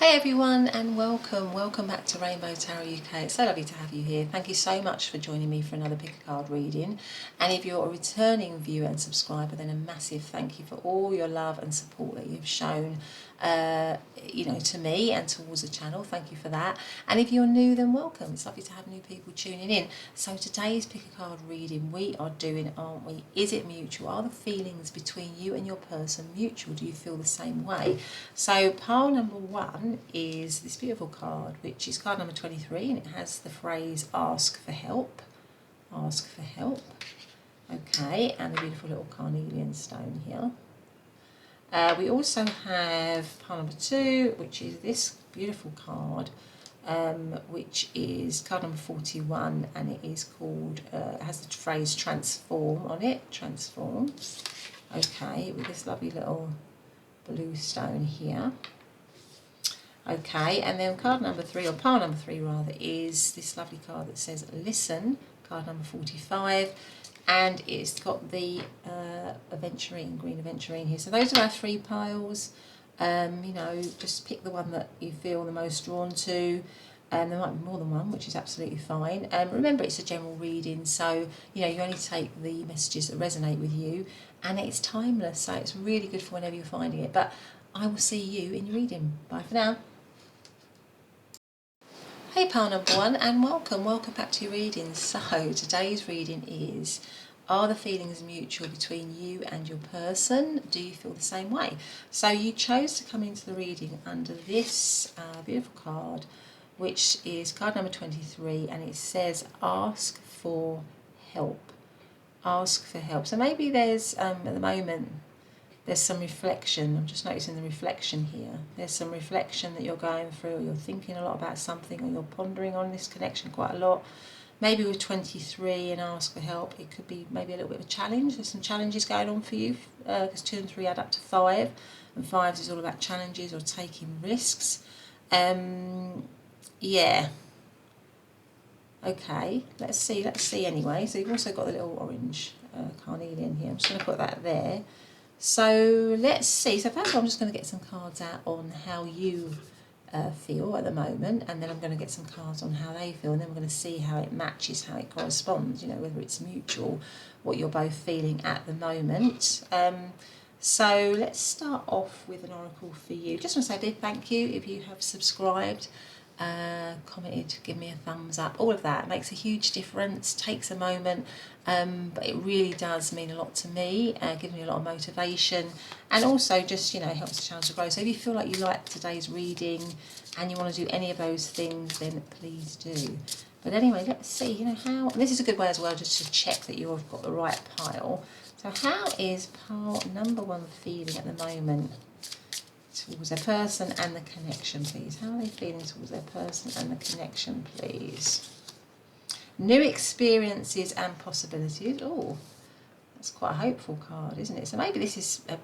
Hey everyone, and welcome back to Rainbow Tarot UK. It's so lovely to have you here. Thank you so much for joining me for another pick a card reading, and if you're a returning viewer and subscriber, then a massive thank you for all your love and support that you've shown to me and towards the channel. Thank you for that. And if you're new, then welcome. It's lovely to have new people tuning in. So today's pick a card reading we are doing, aren't we, is it mutual? Are the feelings between you and your person mutual? Do you feel the same way? So pile number one is this beautiful card, which is card number 23, and it has the phrase ask for help. Ask for help. Okay, and the beautiful little carnelian stone here. We also have pile number two, which is this beautiful card, which is card number 41, and it is called, it has the phrase transform on it, transform. Okay, with this lovely little blue stone here. Okay, and then card number three, or pile number three rather, is this lovely card that says listen, card number 45. And it's got the aventurine, green aventurine here. So those are our three piles. Just pick the one that you feel the most drawn to. There might be more than one, which is absolutely fine. Remember, it's a general reading, so you only take the messages that resonate with you, and it's timeless, so it's really good for whenever you're finding it. But I will see you in your reading. Bye for now. Hey pile number one, and welcome back to your reading. So today's reading is, are the feelings mutual between you and your person? Do you feel the same way? So you chose to come into the reading under this beautiful card, which is card number 23, and it says ask for help. Ask for help. So maybe there's at the moment there's some reflection. I'm just noticing the reflection here. There's some reflection that you're going through, or you're thinking a lot about something, or you're pondering on this connection quite a lot. Maybe with 23 and ask for help, it could be maybe a little bit of a challenge. There's some challenges going on for you, because 2 and 3 add up to 5, and 5 is all about challenges or taking risks. Yeah. Okay, let's see anyway. So you've also got the little orange carnelian here. I'm just going to put that there. So let's see. So first of all, I'm just going to get some cards out on how you feel at the moment, and then I'm going to get some cards on how they feel, and then we're going to see how it matches, how it corresponds, whether it's mutual, what you're both feeling at the moment. So let's start off with an oracle for you. Just want to say a big thank you if you have subscribed, commented, give me a thumbs up. All of that makes a huge difference, takes a moment, but it really does mean a lot to me, gives me a lot of motivation, and also just helps the channel to grow. So if you feel like you like today's reading and you want to do any of those things, then please do. But anyway, let's see how, and this is a good way as well just to check that you've got the right pile. So how is pile number one feeling at the moment towards their person and the connection, please? How are they feeling towards their person and the connection, please? New experiences and possibilities. Oh, that's quite a hopeful card, isn't it? So maybe this is an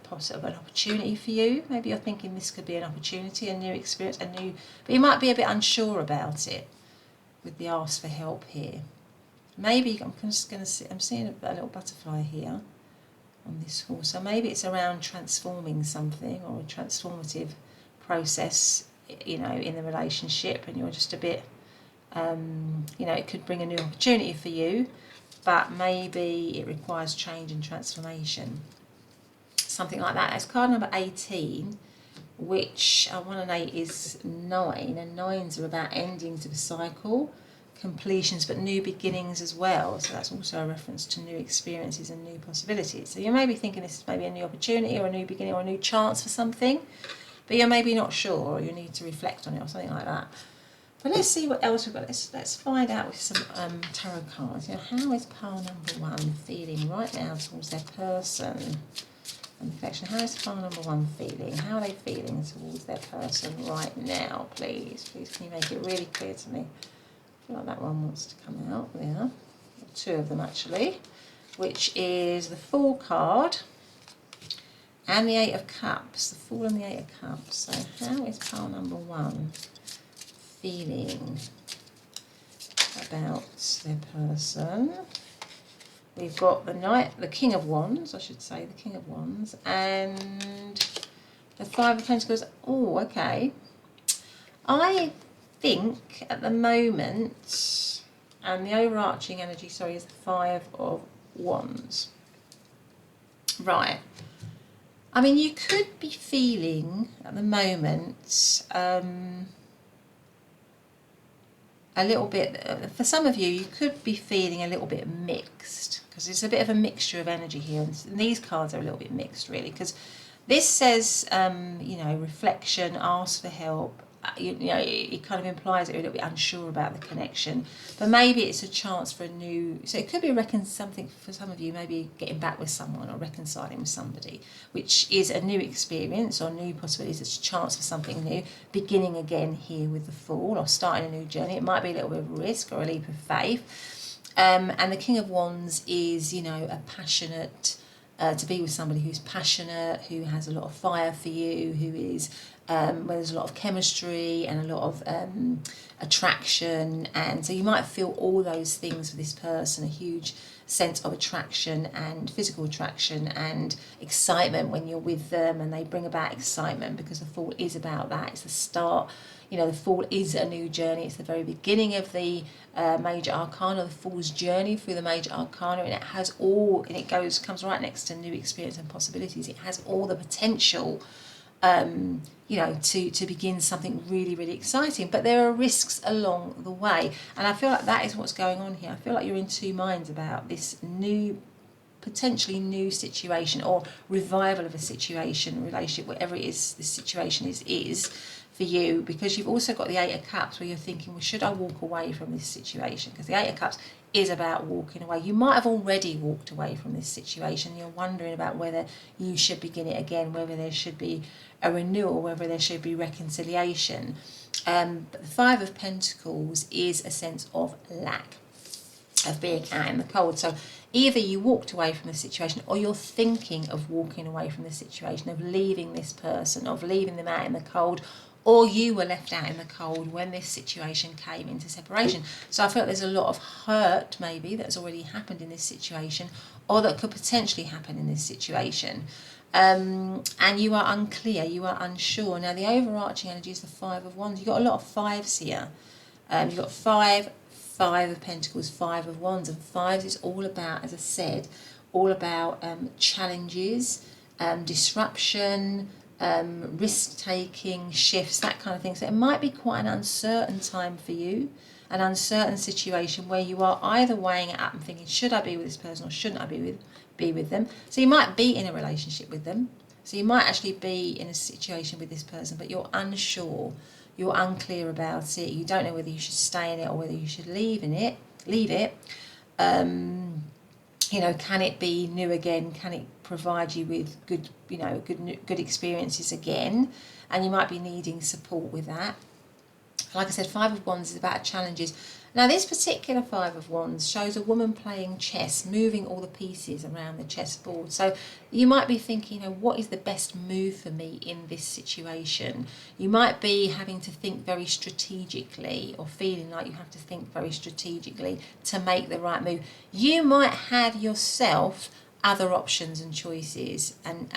opportunity for you. Maybe you're thinking this could be an opportunity, a new experience, but you might be a bit unsure about it with the ask for help here. Maybe I'm just going to see, I'm seeing a little butterfly here on this horse. So maybe it's around transforming something, or a transformative process, in the relationship, and you're just a bit, it could bring a new opportunity for you, but maybe it requires change and transformation. Something like that. That's card number 18, which 1 and 8 is 9, and 9s are about endings of a cycle, completions, but new beginnings as well. So that's also a reference to new experiences and new possibilities. So you may be thinking this is maybe a new opportunity, or a new beginning, or a new chance for something, but you're maybe not sure, or you need to reflect on it, or something like that. But let's see what else we've got. Let's find out with some tarot cards. How is pile number one feeling right now towards their person and the connection? How is pile number one feeling? How are they feeling towards their person right now, please? Please, can you make it really clear to me? I feel like that one wants to come out there. 2 of them actually, which is the Fool card and the 8 of Cups. The Fool and the 8 of Cups. So how is pile number one feeling about their person? We've got the King of Wands, I should say, the King of Wands, and the 5 of Pentacles. Oh, okay. I think at the moment, and the overarching energy, sorry, is the Five of Wands. Right. I mean, you could be feeling at the moment a little bit, for some of you could be feeling a little bit mixed, because it's a bit of a mixture of energy here, and these cards are a little bit mixed really, because this says, you know, reflection, ask for help. You know, it kind of implies that you're a little bit unsure about the connection, but maybe it's a chance for a new, so it could be something for some of you, maybe getting back with someone or reconciling with somebody, which is a new experience or new possibilities. It's a chance for something new, beginning again here with the Fool, or starting a new journey. It might be a little bit of a risk or a leap of faith. And the King of Wands is, you know, a passionate, to be with somebody who's passionate, who has a lot of fire for you, who is where there's a lot of chemistry and a lot of attraction, and so you might feel all those things for this person, a huge sense of attraction and physical attraction and excitement when you're with them, and they bring about excitement because the Fool is about that. It's the start, you know, the Fool is a new journey. It's the very beginning of the major arcana, the Fool's journey through the major arcana, and it has all, and it comes right next to new experience and possibilities. It has all the potential, you know, to begin something really, really exciting. But there are risks along the way, and I feel like that is what's going on here. I feel like you're in two minds about this new, potentially new situation, or revival of a situation, relationship, whatever it is this situation is for you, because you've also got the Eight of Cups, where you're thinking, well, should I walk away from this situation? Because the Eight of Cups is about walking away. You might have already walked away from this situation. You're wondering about whether you should begin it again, whether there should be a renewal, whether there should be reconciliation. But the Five of Pentacles is a sense of lack, of being out in the cold. So either you walked away from the situation, or you're thinking of walking away from the situation, of leaving this person, of leaving them out in the cold, or you were left out in the cold when this situation came into separation. So I feel like there's a lot of hurt maybe that's already happened in this situation, or that could potentially happen in this situation. And you are unclear, you are unsure. Now the overarching energy is the Five of Wands. You've got a lot of fives here. You've got Five of Pentacles, Five of Wands, and fives is all about, as I said, all about challenges, disruption, risk-taking, shifts, that kind of thing. So it might be quite an uncertain time for you, an uncertain situation where you are either weighing it up and thinking, should I be with this person or shouldn't I be with them? So you might be in a relationship with them. So you might actually be in a situation with this person, but you're unsure, you're unclear about it. You don't know whether you should stay in it or whether you should leave it. You know, can it be new again? Can it provide you with good, you know, good experiences again? And you might be needing support with that. Like I said, Five of Wands is about challenges. Now this particular Five of Wands shows a woman playing chess, moving all the pieces around the chessboard. So you might be thinking, you know, what is the best move for me in this situation? You might be having to think very strategically, or feeling like you have to think very strategically to make the right move. You might have yourself other options and choices, and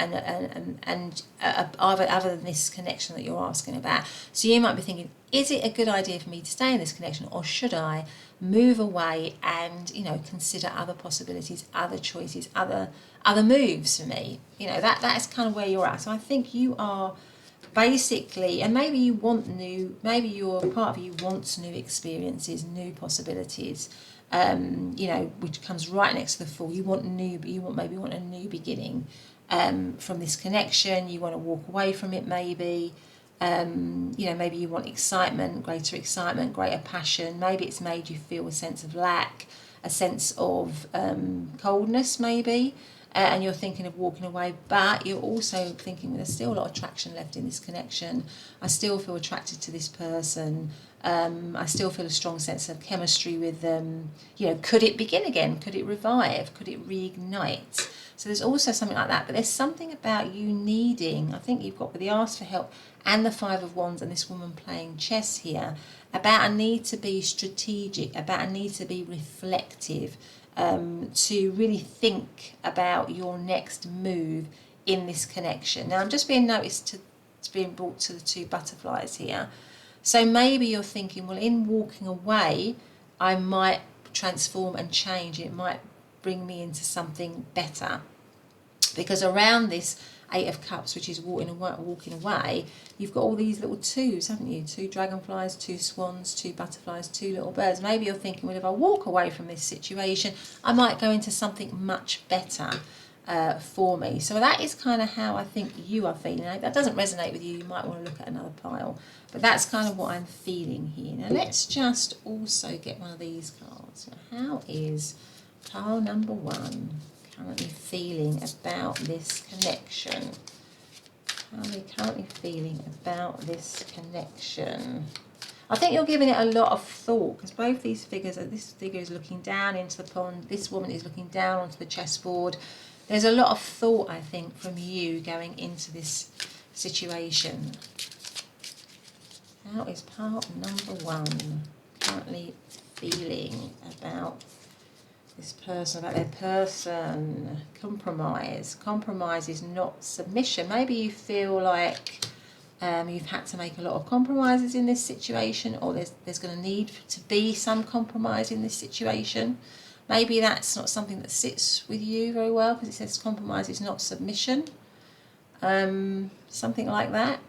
other than this connection that you're asking about. So you might be thinking, is it a good idea for me to stay in this connection, or should I move away and, you know, consider other possibilities, other choices, other moves for me? You know, that's kind of where you're at. So I think you are basically, and maybe you want new, maybe your part of you wants new experiences, new possibilities. You know, which comes right next to the Fool. You want a new beginning from this connection. You want to walk away from it, maybe. You know, maybe you want excitement, greater passion. Maybe it's made you feel a sense of lack, a sense of coldness, maybe. And you're thinking of walking away, but you're also thinking, there's still a lot of attraction left in this connection. I still feel attracted to this person. I still feel a strong sense of chemistry with them. You know, could it begin again? Could it revive? Could it reignite? So there's also something like that. But there's something about you needing, I think you've got with the Ask for Help and the Five of Wands and this woman playing chess here, about a need to be strategic, about a need to be reflective, to really think about your next move in this connection. Now I'm just being noticed to being brought to the two butterflies here. So maybe you're thinking, well, in walking away, I might transform and change. It might bring me into something better. Because around this Eight of Cups, which is walking away, you've got all these little twos, haven't you? 2 dragonflies, 2 swans, 2 butterflies, 2 little birds. Maybe you're thinking, well, if I walk away from this situation, I might go into something much better for me. So that is kind of how I think you are feeling. If that doesn't resonate with you, you might want to look at another pile. But that's kind of what I'm feeling here. Now let's just also get one of these cards. How is pile number 1 currently feeling about this connection? How are they currently feeling about this connection? I think you're giving it a lot of thought, because both these figures, this figure is looking down into the pond, this woman is looking down onto the chessboard. There's a lot of thought, I think, from you going into this situation. How is part number 1 currently feeling about this person, about their person? Compromise. Compromise is not submission. Maybe you feel like you've had to make a lot of compromises in this situation, or there's going to need to be some compromise in this situation. Maybe that's not something that sits with you very well, because it says compromise is not submission. Something like that.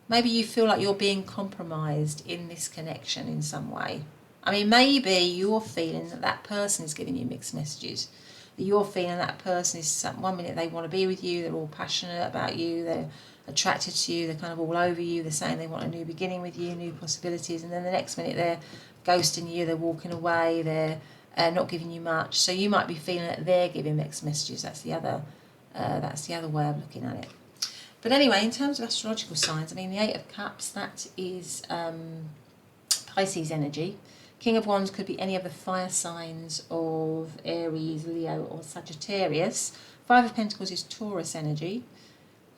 Maybe you feel like you're being compromised in this connection in some way. I mean, maybe you're feeling that that person is giving you mixed messages. That you're feeling that person is, one minute they want to be with you, they're all passionate about you, they're attracted to you, they're kind of all over you, they're saying they want a new beginning with you, new possibilities, and then the next minute they're ghosting you, they're walking away, they're not giving you much. So you might be feeling that they're giving mixed messages. That's the other way of looking at it. But anyway, in terms of astrological signs, I mean, the Eight of Cups, that is Pisces energy. King of Wands could be any of the fire signs of Aries, Leo or Sagittarius. Five of Pentacles is Taurus energy.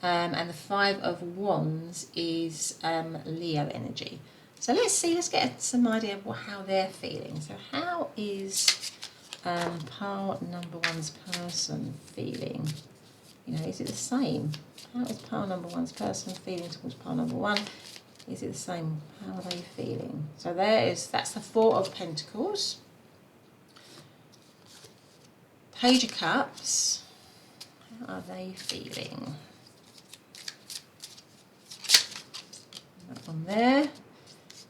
And the Five of Wands is Leo energy. So let's get some idea of how they're feeling. So how is pile number 1's person feeling? You know, is it the same? How is pile number 1's person feeling towards pile number 1? Is it the same? How are they feeling? So that's the Four of Pentacles. Page of Cups. How are they feeling? That one there.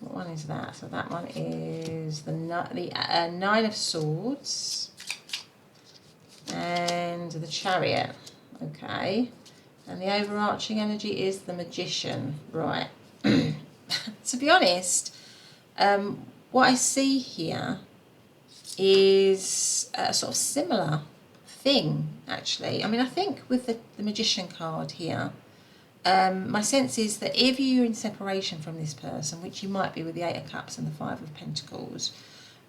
What one is that? So that one is the Nine of Swords and the Chariot. Okay. And the overarching energy is the Magician. Right. To be honest, what I see here is a sort of similar thing, actually. I mean, I think with the Magician card here, my sense is that if you're in separation from this person, which you might be with the Eight of Cups and the Five of Pentacles,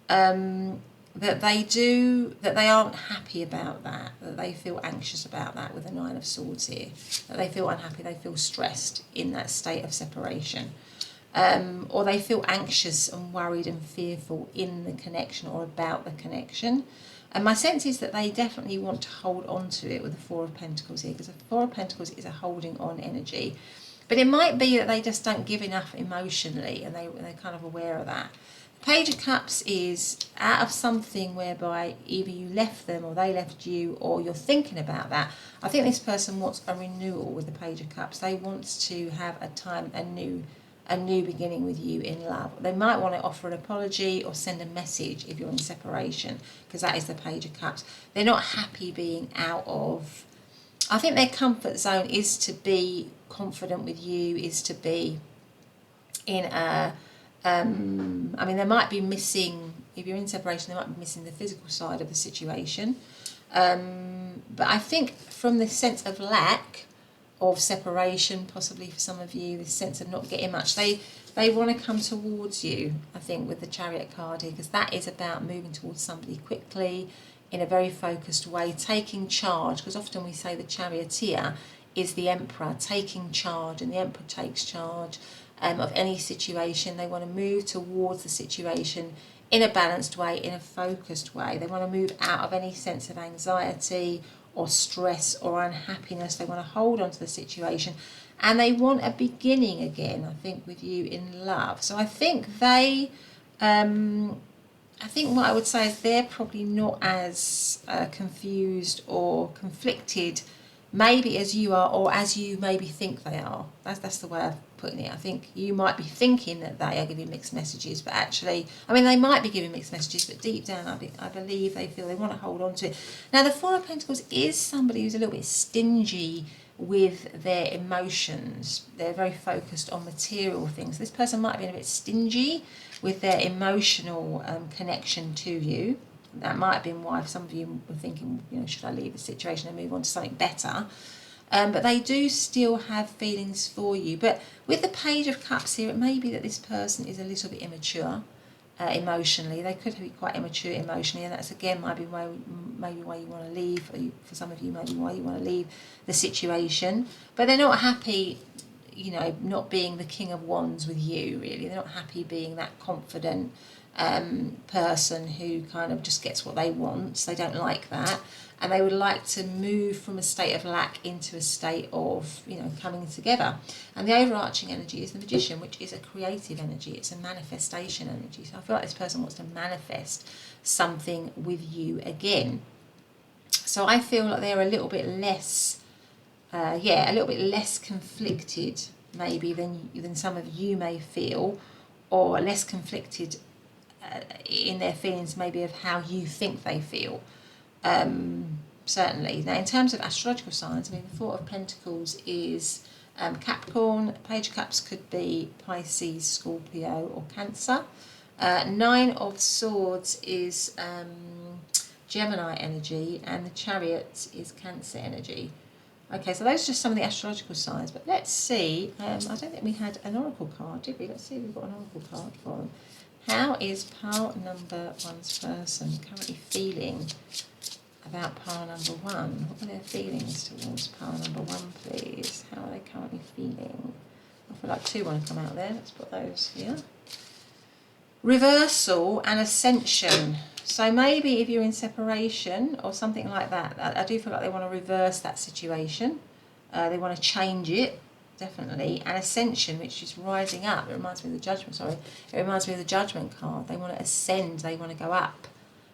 that they aren't happy about that they feel anxious about that with the Nine of Swords here, that they feel unhappy, they feel stressed in that state of separation, or they feel anxious and worried and fearful in the connection or about the connection. And my sense is that they definitely want to hold on to it with the Four of Pentacles here, because the Four of Pentacles is a holding on energy. But it might be that they just don't give enough emotionally, and they're kind of aware of that. The Page of Cups is out of something whereby either you left them or they left you, or you're thinking about that. I think this person wants a renewal with the Page of Cups. They want to have a new beginning with you in love. They might want to offer an apology or send a message if you're in separation, because that is the Page of Cups. They're not happy being out of... I think their comfort zone is to be confident with you, is to be in a... I mean, they might be missing, if you're in separation, they might be missing the physical side of the situation. But I think from the sense of lack of separation, possibly for some of you, this sense of not getting much, they want to come towards you, I think, with the Chariot card here, because that is about moving towards somebody quickly, in a very focused way, taking charge, because often we say the Charioteer is the Emperor taking charge, and the Emperor takes charge of any situation. They want to move towards the situation in a balanced way, in a focused way. They want to move out of any sense of anxiety or stress or unhappiness. They want to hold on to the situation and they want a beginning again, I think, with you in love. So I think they, I think what I would say is they're probably not as confused or conflicted maybe as you are, or as you maybe think they are. That's the way of putting it. I think you might be thinking that they are giving mixed messages, but actually, I mean, they might be giving mixed messages, but deep down, I believe they feel they want to hold on to it. Now, the Four of Pentacles is somebody who's a little bit stingy with their emotions. They're very focused on material things. This person might have been a bit stingy with their emotional connection to you. That might have been why some of you were thinking, you know, should I leave the situation and move on to something better? But they do still have feelings for you. But with the Page of Cups here, it may be that this person is a little bit immature emotionally. They could be quite immature emotionally, and that's again maybe why you want to leave. For some of you, maybe why you want to leave the situation. But they're not happy, you know, not being the King of Wands with you, really. They're not happy being that confident person who kind of just gets what they want. So they don't like that, and they would like to move from a state of lack into a state of, you know, coming together. And the overarching energy is the Magician, which is a creative energy. It's a manifestation energy. So I feel like this person wants to manifest something with you again. So I feel like they're a little bit less a little bit less conflicted maybe than some of you may feel, or less conflicted in their feelings maybe of how you think they feel. Certainly. Now, in terms of astrological signs, I mean, the Four of Pentacles is Capricorn. Page of Cups could be Pisces, Scorpio, or Cancer. Nine of Swords is Gemini energy, and the Chariot is Cancer energy. Okay, so those are just some of the astrological signs, but let's see. I don't think we had an oracle card, did we? Let's see if we've got an oracle card for them. How is pile number one's person currently feeling about pile number one? What are their feelings towards pile number one, please? How are they currently feeling? I feel like two want to come out there. Let's put those here. Reversal and ascension. So maybe if you're in separation or something like that, I do feel like they want to reverse that situation. They want to change it, definitely. And ascension, which is rising up. It reminds me of the Judgment, sorry. It reminds me of the Judgment card. They want to ascend. They want to go up.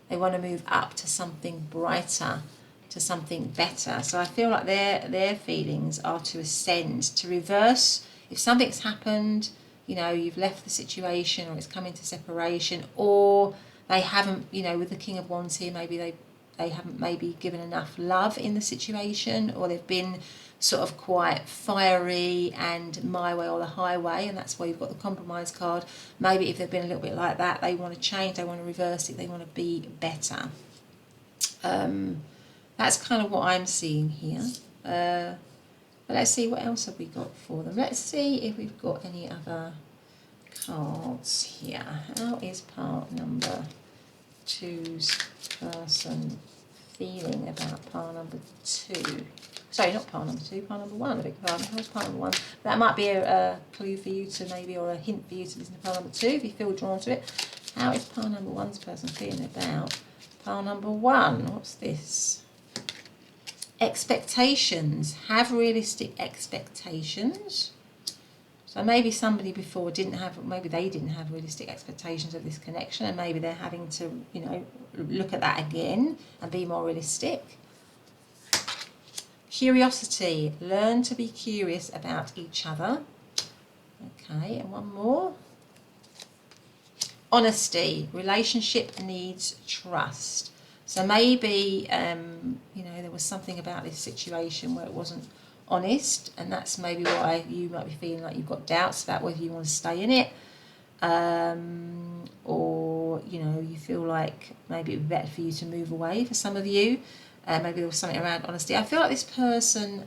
They want to move up to something brighter, to something better. So I feel like their feelings are to ascend, to reverse. If something's happened, you know, you've left the situation, or it's come into separation, or they haven't, you know, with the King of Wands here, maybe they haven't maybe given enough love in the situation, or they've been sort of quite fiery and my way or the highway, and that's why you've got the Compromise card. Maybe if they've been a little bit like that, they want to change, they want to reverse it, they want to be better. That's kind of what I'm seeing here. But let's see, what else have we got for them? Let's see if we've got any other cards here. How is part number two's person feeling about part number two? Sorry, not part number two, part number one. I beg your pardon. How's part number one? That might be a clue for you to maybe, or a hint for you to listen to part number two if you feel drawn to it. How is part number one's person feeling about part number one? What's this? Expectations. Have realistic expectations. So maybe somebody before maybe they didn't have realistic expectations of this connection, and maybe they're having to, you know, look at that again and be more realistic. Curiosity. Learn to be curious about each other. Okay, and one more. Honesty. Relationship needs trust. So maybe, you know, there was something about this situation where it wasn't honest, and that's maybe why you might be feeling like you've got doubts about whether you want to stay in it, or, you know, you feel like maybe it would be better for you to move away for some of you. Maybe there was something around honesty. I feel like this person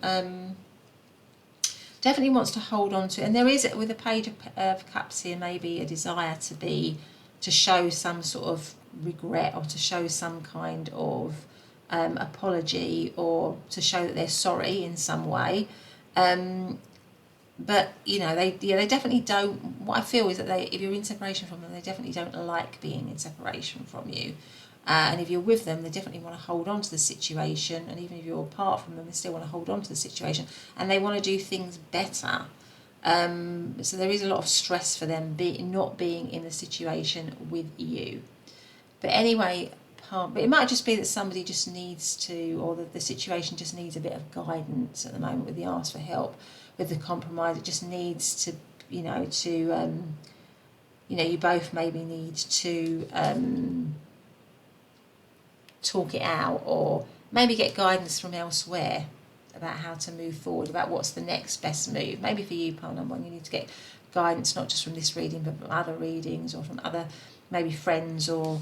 definitely wants to hold on to it, and there is, with the Page of Cups here, maybe a desire to show some sort of regret, or to show some kind of apology, or to show that they're sorry in some way. But, you know, they definitely don't, what I feel is that if you're in separation from them, they definitely don't like being in separation from you. And if you're with them, they definitely want to hold on to the situation. And even if you're apart from them, they still want to hold on to the situation. And they want to do things better. So there is a lot of stress for them not being in the situation with you. But anyway, but it might just be that somebody just needs to, or the situation just needs a bit of guidance at the moment with the ask for help, with the compromise. It just needs to, you both maybe need to talk it out, or maybe get guidance from elsewhere about how to move forward, about what's the next best move. Maybe for you, pile number one, you need to get guidance not just from this reading, but from other readings, or from other maybe friends, or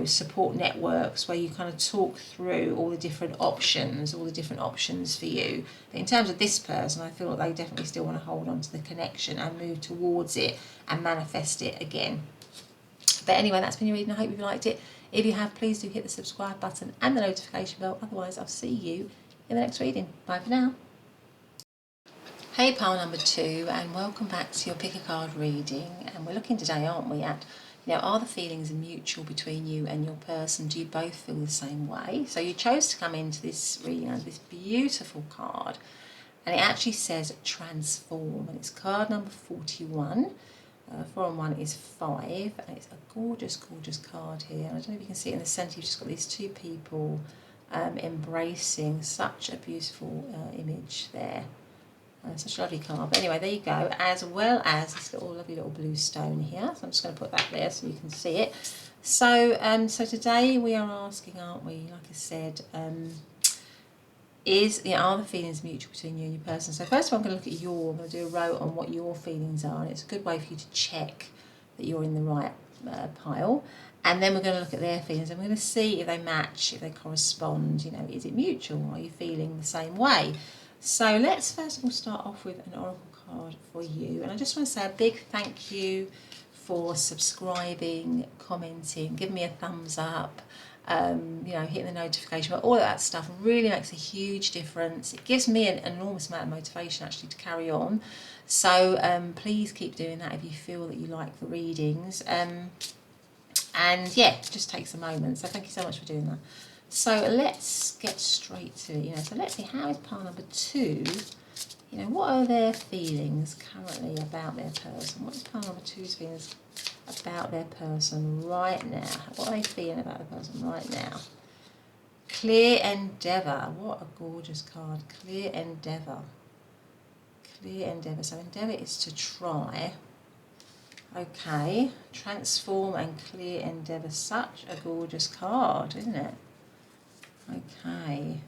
support networks, where you kind of talk through all the different options for you. But in terms of this person, I feel like they definitely still want to hold on to the connection and move towards it and manifest it again. But anyway, that's been your reading. I hope you've liked it. If you have, please do hit the subscribe button and the notification bell. Otherwise, I'll see you in the next reading. Bye for now. Hey, pile number 2, and welcome back to your Pick a Card reading. And we're looking today, aren't we, at, are the feelings mutual between you and your person? Do you both feel the same way? So you chose to come into this reading as this beautiful card, and it actually says transform, and it's card number 41. 4 and 1 is 5, and it's a gorgeous, gorgeous card here. And I don't know if you can see it in the centre. You've just got these two people embracing. Such a beautiful image there. Such a lovely card. But anyway, there you go. As well as this lovely little blue stone here. So I'm just going to put that there so you can see it. So, so today we are asking, aren't we? Like I said, are the feelings mutual between you and your person? So first of all, I'm going to look at I'm going to do a row on what your feelings are, and it's a good way for you to check that you're in the right pile. And then we're going to look at their feelings, and we're going to see if they match, if they correspond. Is it mutual? Are you feeling the same way? So let's first of all start off with an oracle card for you. And I just want to say a big thank you for subscribing, commenting, giving me a thumbs up, hitting the notification, but all of that stuff really makes a huge difference. It gives me an enormous amount of motivation actually to carry on. So please keep doing that if you feel that you like the readings. And yeah, it just takes a moment. So thank you so much for doing that. So let's get straight to it. So let's see, how is pile number 2? What are their feelings currently about their person? What is pile number 2's feelings about their person right now? What are they feeling about the person right now? Clear endeavour. What a gorgeous card. Clear endeavour. Clear endeavour. So endeavour is to try. Okay. Transform and clear endeavour. Such a gorgeous card, isn't it? Okay.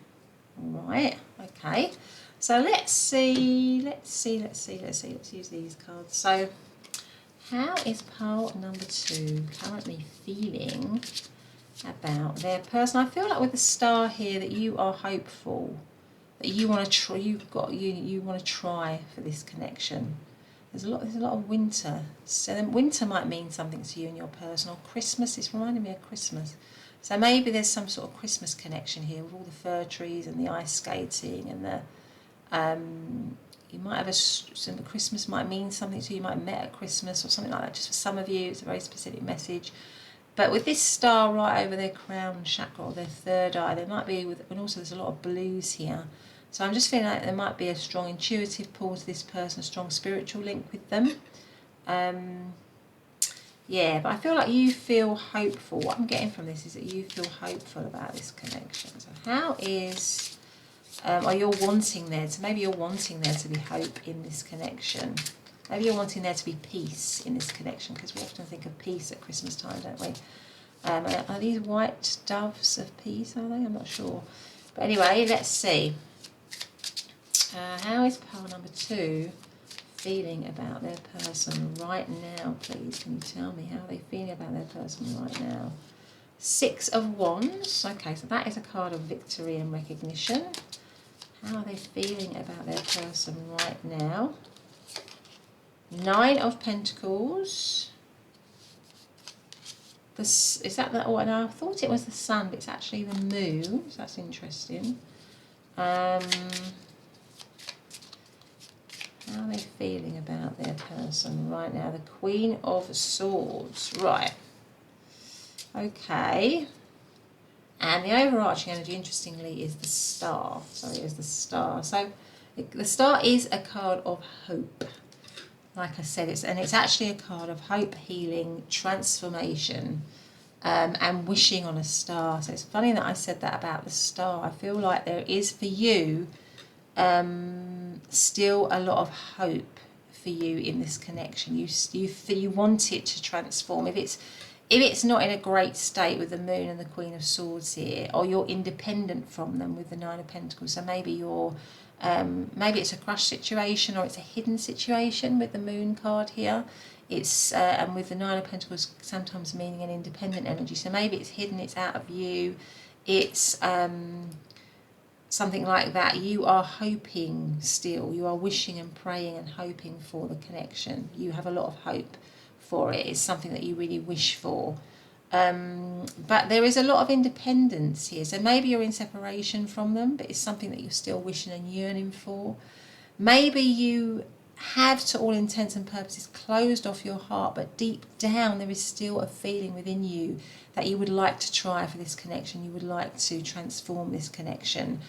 All right. Okay. So let's use these cards. So how is pile number 2 currently feeling about their person? I feel like with the star here that you are hopeful, that you want to try. You want to try for this connection. There's a lot of winter. So then winter might mean something to you and your person, or Christmas. It's reminding me of Christmas. So maybe there's some sort of Christmas connection here with all the fir trees and the ice skating, and the you might have Christmas might mean something to you. You might have met at Christmas or something like that. Just for some of you, it's a very specific message. But with this star right over their crown chakra, or their third eye, there might be, and also there's a lot of blues here. So I'm just feeling like there might be a strong intuitive pull to this person, a strong spiritual link with them. Yeah, but I feel like you feel hopeful. What I'm getting from this is that you feel hopeful about this connection. So how is, are you wanting there to, maybe you're wanting there to be hope in this connection. Maybe you're wanting there to be peace in this connection, because we often think of peace at Christmas time, don't we? Are these white doves of peace, are they? I'm not sure. But anyway, let's see. How is pile number 2 feeling about their person right now, please? Can you tell me how they're feeling about their person right now? 6 of Wands. Okay, so that is a card of victory and recognition. How are they feeling about their person right now? 9 of Pentacles. This, is that the, oh no, I thought it was the sun, but it's actually the moon, so that's interesting. How are they feeling about their person right now? The Queen of Swords. Right. Okay. And the overarching energy, interestingly, is the Star. Sorry, is the Star. So the Star is a card of hope. Like I said, it's actually a card of hope, healing, transformation, and wishing on a star. So it's funny that I said that about the Star. I feel like there is for you still a lot of hope for you in this connection. You want it to transform. If it's not in a great state with the Moon and the Queen of Swords here, or you're independent from them with the Nine of Pentacles, so maybe maybe it's a crush situation or it's a hidden situation with the Moon card here. It's and with the Nine of Pentacles sometimes meaning an independent energy. So maybe it's hidden, it's out of view, it's something like that. You are hoping still, you are wishing and praying and hoping for the connection. You have a lot of hope for it. It's something that you really wish for. But there is a lot of independence here. So maybe you're in separation from them, but it's something that you're still wishing and yearning for. Maybe you have, to all intents and purposes, closed off your heart, but deep down there is still a feeling within you that you would like to try for this connection. You would like to transform this connection.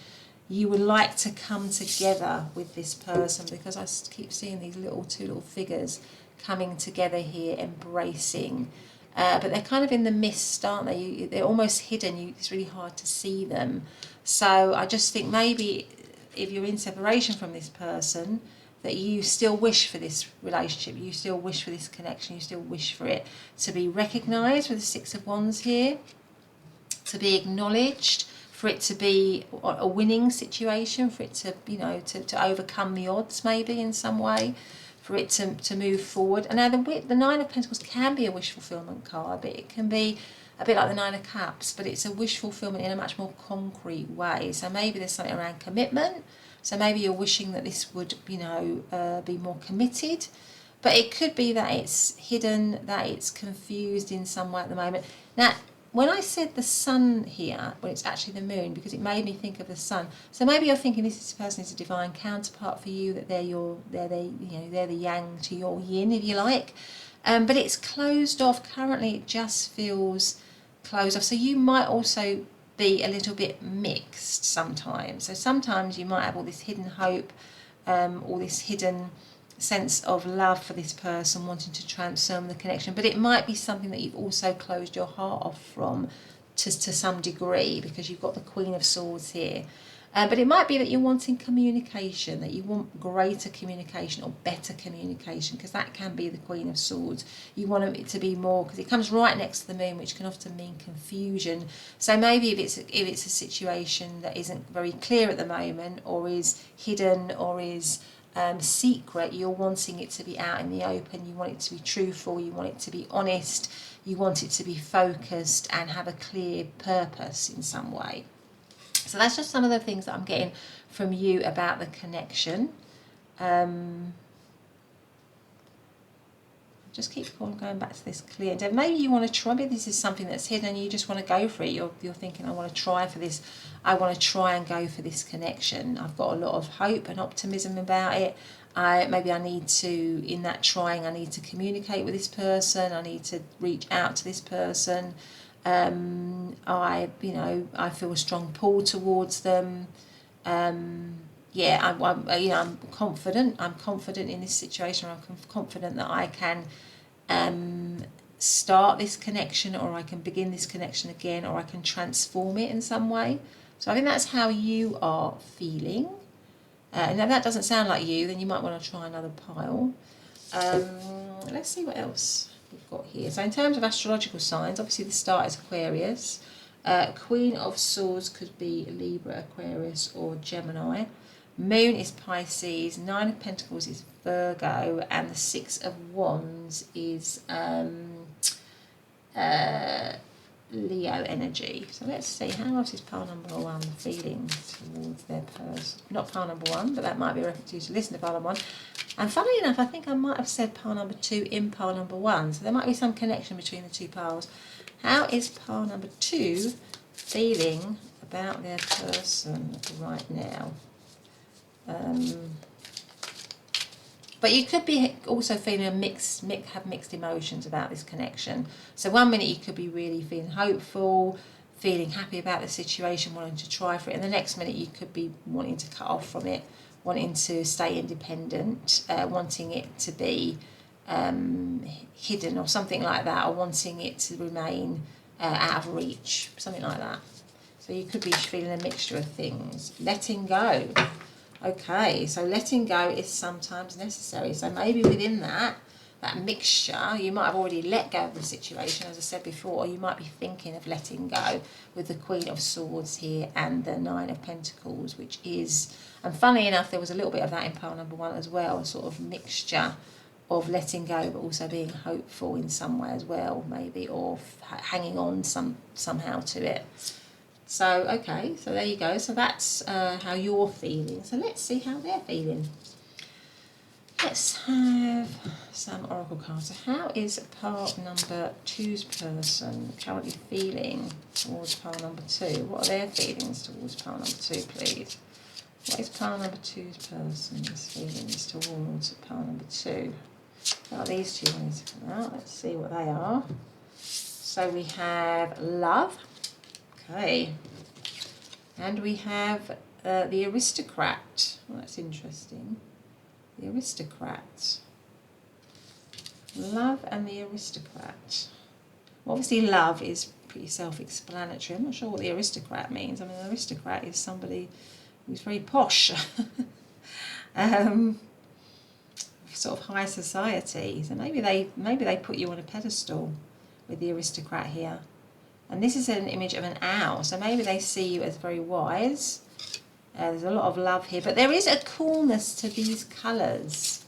You would like to come together with this person, because I keep seeing these two little figures coming together here, embracing. But they're kind of in the mist, aren't they? They're almost hidden. It's really hard to see them. So I just think maybe if you're in separation from this person, that you still wish for this relationship, you still wish for this connection, you still wish for it to be recognised with the Six of Wands here, to be acknowledged, for it to be a winning situation, for it to, to overcome the odds maybe in some way, for it to move forward. And now the Nine of Pentacles can be a wish fulfillment card, but it can be a bit like the Nine of Cups, but it's a wish fulfillment in a much more concrete way. So maybe there's something around commitment. So maybe you're wishing that this would, be more committed. But it could be that it's hidden, that it's confused in some way at the moment. Now, when I said the Sun here, well, it's actually the Moon, because it made me think of the Sun. So maybe you're thinking this person is a divine counterpart for you, that they're the Yang to your Yin, if you like. But it's closed off currently. It just feels closed off. So you might also be a little bit mixed sometimes. So sometimes you might have all this hidden hope, all this hidden sense of love for this person, wanting to transform the connection, but it might be something that you've also closed your heart off from to some degree, because you've got the Queen of Swords here. But it might be that you're wanting communication, that you want greater communication or better communication, because that can be the Queen of Swords. You want it to be more, because it comes right next to the Moon, which can often mean confusion. So maybe if it's a situation that isn't very clear at the moment, or is hidden, or is secret, you're wanting it to be out in the open. You want it to be truthful, you want it to be honest, you want it to be focused and have a clear purpose in some way. So that's just some of the things that I'm getting from you about the connection. Just keep going back to this clear. And maybe you want to try, maybe this is something that's hidden and you just want to go for it. You're thinking, I want to try for this. I want to try and go for this connection. I've got a lot of hope and optimism about it. Maybe I need to, in that trying, I need to communicate with this person. I need to reach out to this person. I feel a strong pull towards them. I'm confident. I'm confident in this situation. I'm confident that I can start this connection, or I can begin this connection again, or I can transform it in some way. So I think that's how you are feeling. And if that doesn't sound like you, then you might want to try another pile. Let's see what else we've got here. So in terms of astrological signs, obviously the star is Aquarius. Queen of Swords could be Libra, Aquarius, or Gemini. Moon is Pisces. Nine of Pentacles is Virgo, and the Six of Wands is Leo energy. So let's see, how else is pile number one feeling towards their person? Not pile number one, but that might be a reference to listen to pile number one. And funnily enough, I think I might have said pile number two in pile number one. So there might be some connection between the two piles. How is pile number two feeling about their person right now? But you could be also feeling have mixed emotions about this connection. So one minute you could be really feeling hopeful, feeling happy about the situation, wanting to try for it, and the next minute you could be wanting to cut off from it, wanting to stay independent, wanting it to be hidden or something like that, or wanting it to remain out of reach, something like that. So you could be feeling a mixture of things. Letting go. Okay, so letting go is sometimes necessary. So maybe within that mixture, you might have already let go of the situation, as I said before, or you might be thinking of letting go with the Queen of Swords here and the Nine of Pentacles, which is, and funnily enough, there was a little bit of that in pile number 1 as well, a sort of mixture of letting go but also being hopeful in some way as well, maybe, or hanging on somehow to it. So, okay, so there you go. So that's how you're feeling. So let's see how they're feeling. Let's have some oracle cards. So how is pile number 2's person currently feeling towards pile number 2? What are their feelings towards pile number 2, please? What is pile number 2's person's feelings towards pile number 2? Well, these two ones to come out. Let's see what they are. So we have love. Okay. And we have the aristocrat. Well, that's interesting. The aristocrat. Love and the aristocrat. Well, obviously love is pretty self-explanatory. I'm not sure what the aristocrat means. I mean, an aristocrat is somebody who's very posh. Sort of high society. So maybe they put you on a pedestal with the aristocrat here. And this is an image of an owl. So maybe they see you as very wise. There's a lot of love here, but there is a coolness to these colours.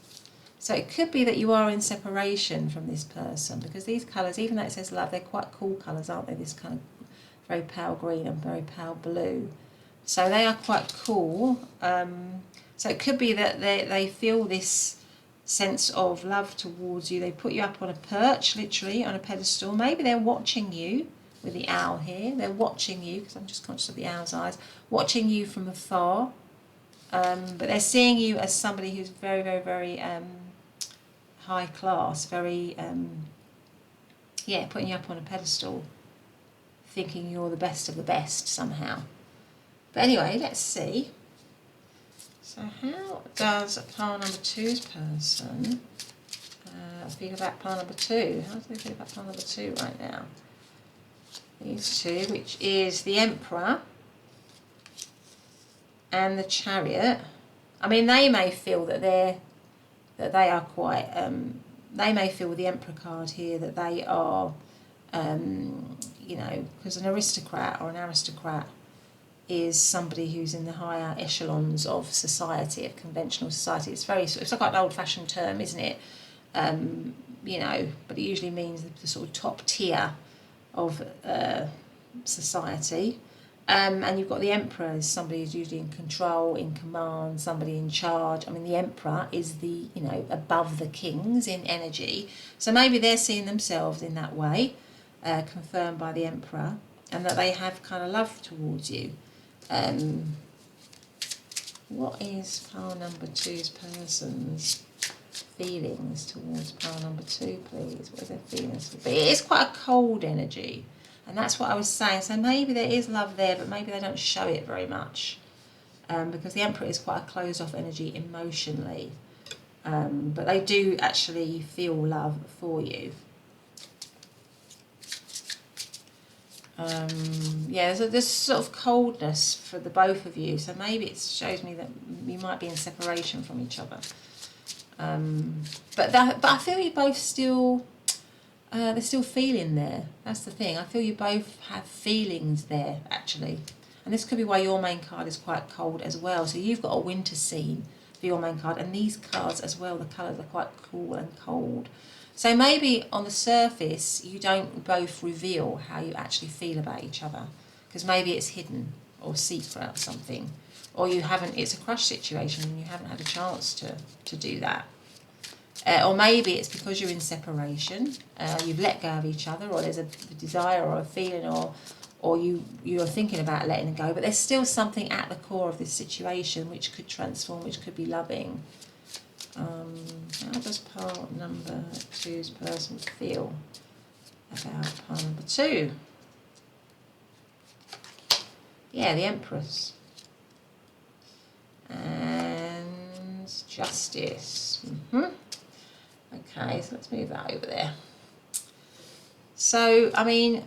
So it could be that you are in separation from this person, because these colours, even though it says love, they're quite cool colours, aren't they? This kind of very pale green and very pale blue. So they are quite cool. So it could be that they feel this sense of love towards you. They put you up on a perch, literally, on a pedestal. Maybe they're watching you with the owl here. They're watching you, because I'm just conscious of the owl's eyes, watching you from afar. But they're seeing you as somebody who's very, very, very high class, very, yeah, putting you up on a pedestal, thinking you're the best of the best somehow. But anyway, let's see. So how does pile number 2's person feel about pile number 2? How do they feel about pile number 2 right now? These two, which is the Emperor and the Chariot. I mean, they may feel that they are quite. They may feel with the Emperor card here that they are, you know, because an aristocrat or an aristocrat is somebody who's in the higher echelons of society, of conventional society. It's it's like an old-fashioned term, isn't it? You know, but it usually means the sort of top tier of society. And you've got the Emperor as somebody who's usually in control, in command, somebody in charge. I mean, the Emperor is the, you know, above the kings in energy. So maybe they're seeing themselves in that way, confirmed by the Emperor, and that they have kind of love towards you. What is pile number 2's person's feelings towards pile number 2, please? What is their feelings? But it is quite a cold energy, and that's what I was saying. So maybe there is love there, but maybe they don't show it very much, because the Emperor is quite a closed-off energy emotionally, but they do actually feel love for you. Yeah, there's sort of coldness for the both of you, so maybe it shows me that you might be in separation from each other. But I feel you both still, they're still feeling there. That's the thing. I feel you both have feelings there, actually. And this could be why your main card is quite cold as well. So you've got a winter scene for your main card, and these cards as well, the colours are quite cool and cold. So maybe on the surface, you don't both reveal how you actually feel about each other, because maybe it's hidden or secret or something, or you haven't, it's a crush situation and you haven't had a chance to do that. Or maybe it's because you're in separation, you've let go of each other, or there's a desire or a feeling, or you're thinking about letting go, but there's still something at the core of this situation which could transform, which could be loving. How does pile number 2's person feel about pile number 2? Yeah, the Empress. And Justice. Okay, so let's move that over there. So, I mean,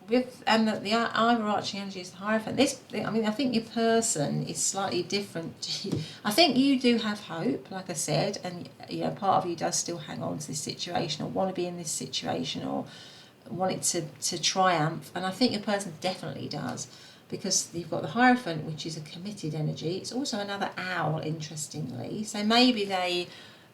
the overarching energy is the Hierophant. I think your person is slightly different. I think you do have hope, like I said, and part of you does still hang on to this situation, or want to be in this situation, or want it to triumph. And I think your person definitely does, because you've got the Hierophant, which is a committed energy. It's also another owl, interestingly. So maybe they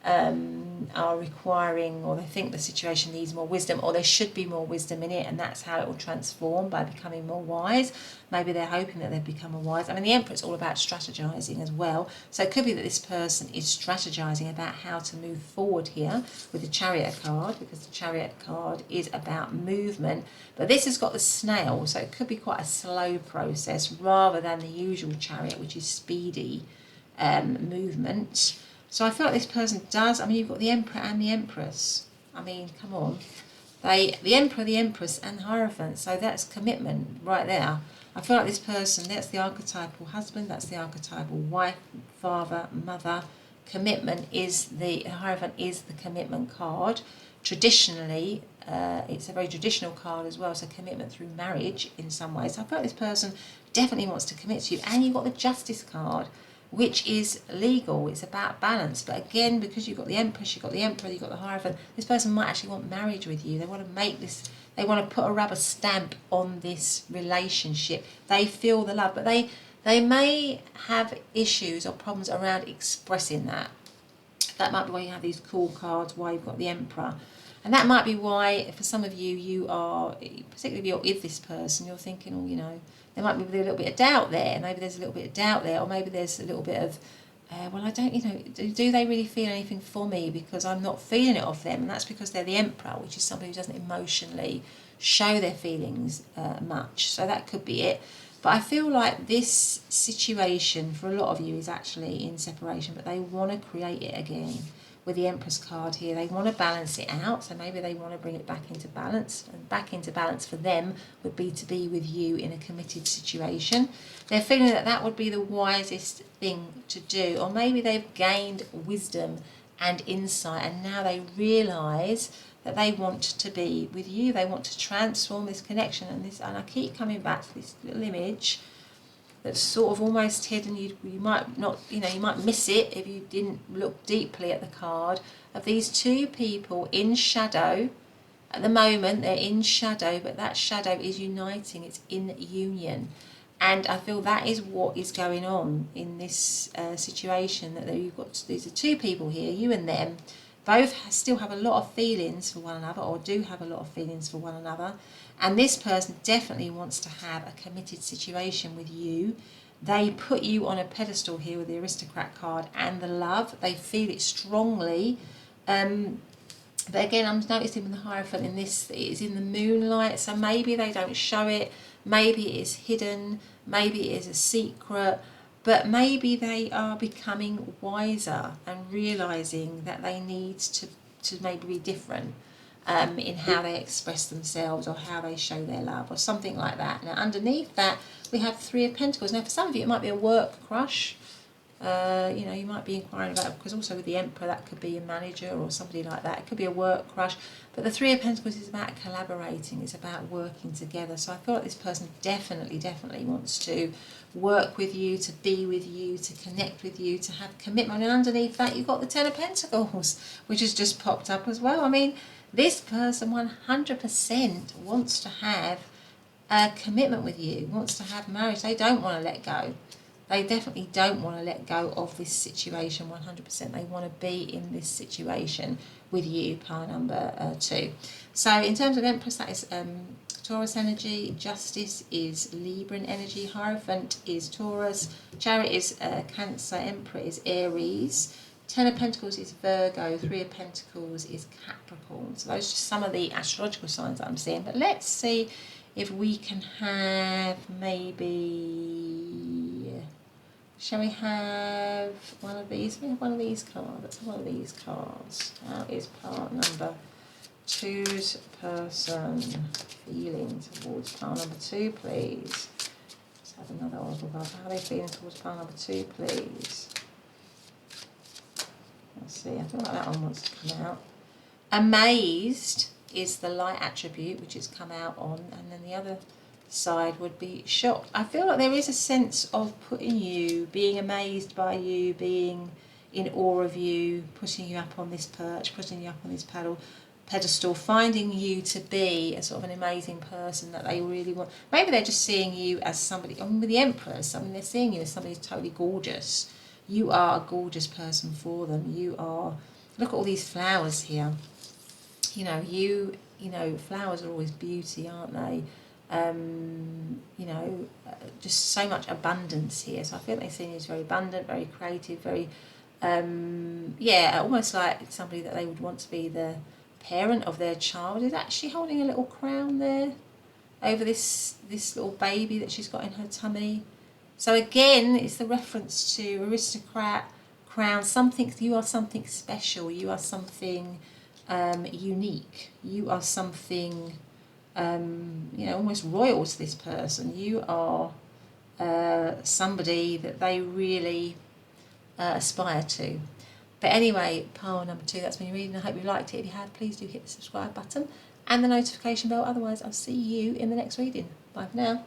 are requiring, or they think the situation needs more wisdom, or there should be more wisdom in it, and that's how it will transform, by becoming more wise. Maybe they're hoping that they've become more wise. I mean, the Emperor's all about strategizing as well, so it could be that this person is strategizing about how to move forward here with the Chariot card, because the Chariot card is about movement, but this has got the snail, so it could be quite a slow process rather than the usual Chariot, which is speedy movement. So I feel like this person does. I mean, you've got the Emperor and the Empress. I mean, come on. The Emperor, the Empress, and the Hierophant. So that's commitment right there. I feel like this person, that's the archetypal husband, that's the archetypal wife, father, mother. Commitment is the Hierophant is the commitment card. Traditionally, it's a very traditional card as well. So commitment through marriage in some ways. So I feel like this person definitely wants to commit to you. And you've got the Justice card, which is legal. It's about balance. But again, because you've got the Empress, you've got the Emperor, you've got the Hierophant, this person might actually want marriage with you. They want to make this, they want to put a rubber stamp on this relationship. They feel the love, but they may have issues or problems around expressing that. That might be why you have these cool cards, why you've got the Emperor. And that might be why, for some of you, you are, particularly if you're with this person, you're thinking, oh, there might be a little bit of doubt there. Maybe there's a little bit of doubt there, or maybe there's a little bit of, well, I don't, do they really feel anything for me, because I'm not feeling it of them? And that's because they're the Emperor, which is somebody who doesn't emotionally show their feelings much. So that could be it. But I feel like this situation for a lot of you is actually in separation, but they want to create it again. With the Empress card here, they want to balance it out, so maybe they want to bring it back into balance, and back into balance for them would be to be with you in a committed situation. They're feeling that that would be the wisest thing to do, or maybe they've gained wisdom and insight, and now they realise that they want to be with you. They want to transform this connection, and I keep coming back to this little image that's sort of almost hidden. You might not, you might miss it if you didn't look deeply at the card, of these two people in shadow. At the moment, they're in shadow, but that shadow is uniting. It's in union. And I feel that is what is going on in this situation, that you've got, these are two people here, you and them, both still have a lot of feelings for one another, or do have a lot of feelings for one another. And this person definitely wants to have a committed situation with you. They put you on a pedestal here with the Aristocrat card and the Love. They feel it strongly. But again, I'm noticing with the Hierophant in this, it is in the moonlight. So maybe they don't show it. Maybe it is hidden. Maybe it is a secret. But maybe they are becoming wiser and realising that they need to maybe be different. In how they express themselves, or how they show their love, or something like that. Now underneath that we have Three of Pentacles. Now for some of you it might be a work crush. You might be inquiring about it, because also with the Emperor that could be a manager or somebody like that. It could be a work crush. But the Three of Pentacles is about collaborating. It's about working together. So I feel like this person definitely wants to work with you, to be with you, to connect with you, to have commitment. And underneath that you've got the Ten of Pentacles, which has just popped up as well. I mean, this person 100% wants to have a commitment with you, wants to have marriage. They don't want to let go. They definitely don't want to let go of this situation 100%. They want to be in this situation with you, pile number 2. So in terms of Empress, that is Taurus energy. Justice is Libran energy. Hierophant is Taurus. Chariot is Cancer. Emperor is Aries. Ten of Pentacles is Virgo, Three of Pentacles is Capricorn. So those are just some of the astrological signs that I'm seeing. But let's see if we can have maybe, shall we have one of these? We have one of these cards. Let's have one of these cards. How is part number 2's person feeling towards part number 2, please? Let's have another oracle card. How are they feeling towards pile number 2, please? Let's see, I feel like that one wants to come out. Amazed is the light attribute, which has come out on, and then the other side would be shocked. I feel like there is a sense of putting you, being amazed by you, being in awe of you, putting you up on this perch, putting you up on this pedestal, finding you to be a sort of an amazing person that they really want. Maybe they're just seeing you as somebody, I mean, with the Empress, I mean, they're seeing you as somebody who's totally gorgeous. You are a gorgeous person for them. You are, look at all these flowers here. You know, flowers are always beauty, aren't they? You know, just so much abundance here. So I feel they're seeing you as very abundant, very creative, very, yeah, almost like somebody that they would want to be the parent of their child. Is actually holding a little crown there over this little baby that she's got in her tummy. So again, it's the reference to aristocrat, crown, something, you are something special, you are something unique, you are something, you know, almost royal to this person. You are somebody that they really aspire to. But anyway, pile number 2, that's been your reading. I hope you liked it. If you have, please do hit the subscribe button and the notification bell. Otherwise, I'll see you in the next reading. Bye for now.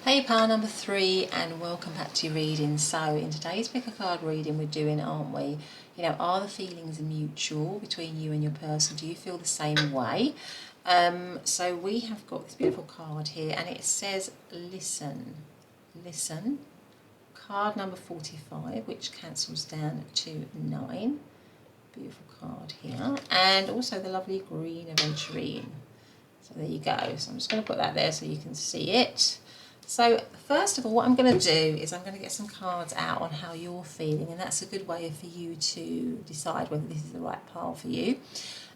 Hey, pile number 3, and welcome back to your reading. So in today's pick a card reading we're doing, aren't we? You know, are the feelings mutual between you and your person? Do you feel the same way? So we have got this beautiful card here, and it says listen, listen. Card number 45, which cancels down to 9. Beautiful card here, and also the lovely green aventurine. So there you go. So I'm just going to put that there so you can see it. So first of all, what I'm going to do is I'm going to get some cards out on how you're feeling, and that's a good way for you to decide whether this is the right pile for you.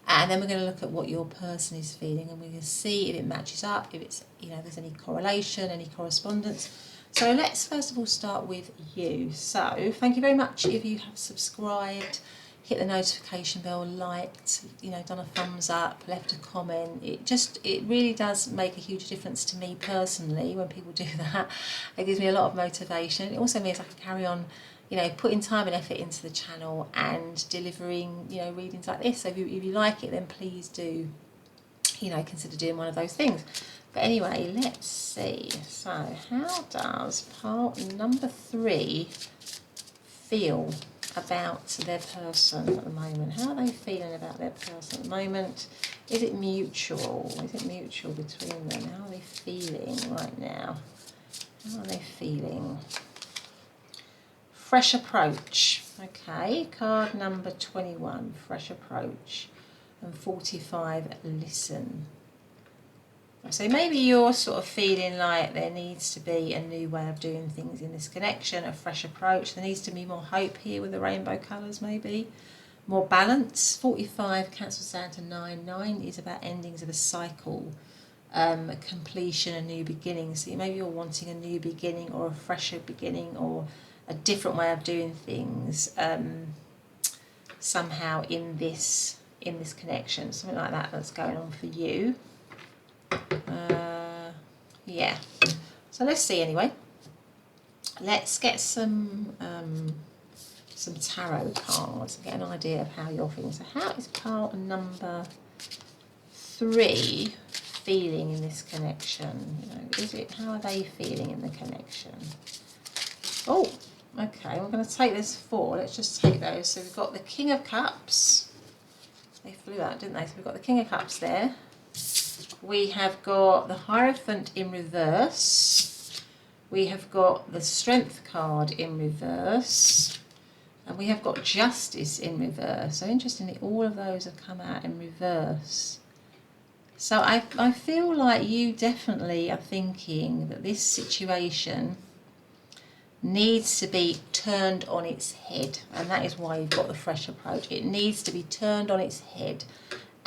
And then we're going to look at what your person is feeling, and we're going to see if it matches up, if it's, you know, there's any correlation, any correspondence. So let's first of all start with you. So thank you very much if you have subscribed, hit the notification bell, liked, you know, done a thumbs up, left a comment. It really does make a huge difference to me personally when people do that. It gives me a lot of motivation. It also means I can carry on, you know, putting time and effort into the channel and delivering, you know, readings like this. So if you like it, then please do, you know, consider doing one of those things. But anyway, let's see. So how does pile number 3 feel about their person at the moment? How are they feeling about their person at the moment? Is it mutual? Is it mutual between them? How are they feeling right now? How are they feeling? Fresh approach. Okay, card number 21, fresh approach, and 45, listen. So maybe you're sort of feeling like there needs to be a new way of doing things in this connection, a fresh approach. There needs to be more hope here with the rainbow colours, maybe. More balance. 45 cancels down to 9. 9 is about endings of a cycle, a completion, a new beginning. So maybe you're wanting a new beginning or a fresher beginning or a different way of doing things somehow in this connection. Something like that that's going on for you. Yeah, so let's see anyway. Let's get some tarot cards and get an idea of how you're feeling. So how is pile number 3 feeling in this connection? You know, how are they feeling in the connection? Oh, okay, we're going to take this 4. Let's just take those. So we've got the King of Cups. They flew out, didn't they? So we've got the King of Cups there. We have got the Hierophant in reverse. We have got the Strength card in reverse. And we have got Justice in reverse. So interestingly, all of those have come out in reverse. So I feel like you definitely are thinking that this situation needs to be turned on its head. And that is why you've got the fresh approach. It needs to be turned on its head.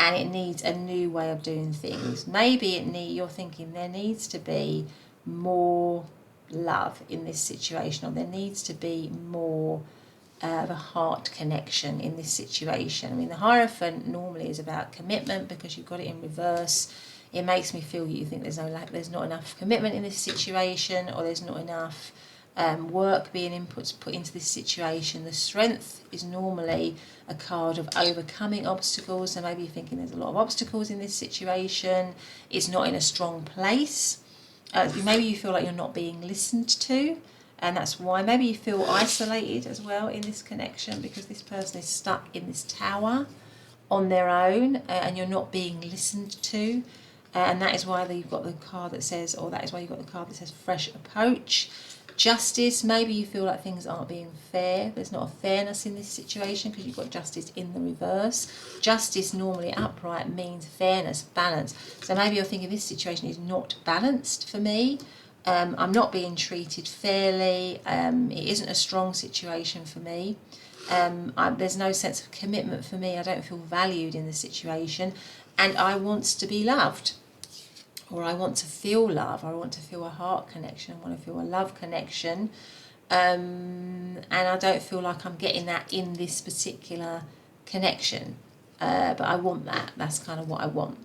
And it needs a new way of doing things. Maybe you're thinking there needs to be more love in this situation, or there needs to be more of a heart connection in this situation. I mean, the Hierophant normally is about commitment because you've got it in reverse. it makes me feel you think there's not enough commitment in this situation, or there's not enough work being put into this situation. The Strength is normally a card of overcoming obstacles, so maybe you're thinking there's a lot of obstacles in this situation, it's not in a strong place. Maybe you feel like you're not being listened to, and that's why. Maybe you feel isolated as well in this connection, because this person is stuck in this tower on their own, and you're not being listened to. And that is why you've got the card that says, or that is why you've got the card that says fresh approach. Justice, maybe you feel like things aren't being fair. There's not a fairness in this situation because you've got justice in the reverse. Justice normally upright means fairness, balance. So maybe you're thinking this situation is not balanced for me. I'm not being treated fairly. It isn't a strong situation for me. There's no sense of commitment for me. I don't feel valued in the situation, and I want to be loved, or I want to feel love, or I want to feel a heart connection, I want to feel a love connection, and I don't feel like I'm getting that in this particular connection, but I want that. That's kind of what I want,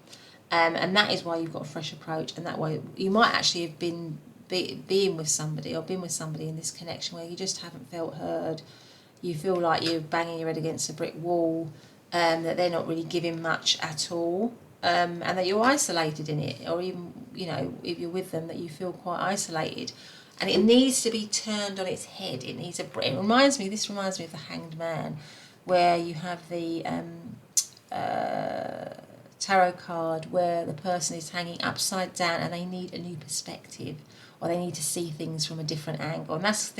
and that is why you've got a fresh approach, and that way you might actually have been being with somebody, or been with somebody in this connection where you just haven't felt heard. You feel like you're banging your head against a brick wall, that they're not really giving much at all, and that you're isolated in it, or even, if you're with them, that you feel quite isolated. And it needs to be turned on its head. This reminds me of the Hanged Man, where you have the tarot card where the person is hanging upside down and they need a new perspective, or they need to see things from a different angle. And that's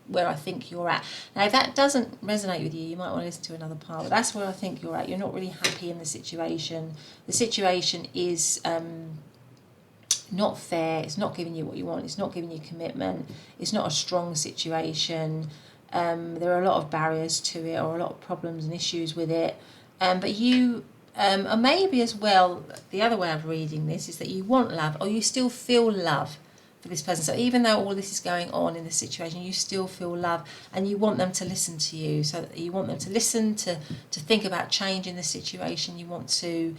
where I think you're at. Now, if that doesn't resonate with you, you might want to listen to another part, but that's where I think you're at. You're not really happy in the situation. The situation is not fair. It's not giving you what you want. It's not giving you commitment. It's not a strong situation. There are a lot of barriers to it, or a lot of problems and issues with it. But you, or maybe as well, the other way of reading this is that you want love, or you still feel love for this person. So even though all this is going on in this situation, you still feel love, and you want them to listen to you. So you want them to listen, to think about changing the situation. You want to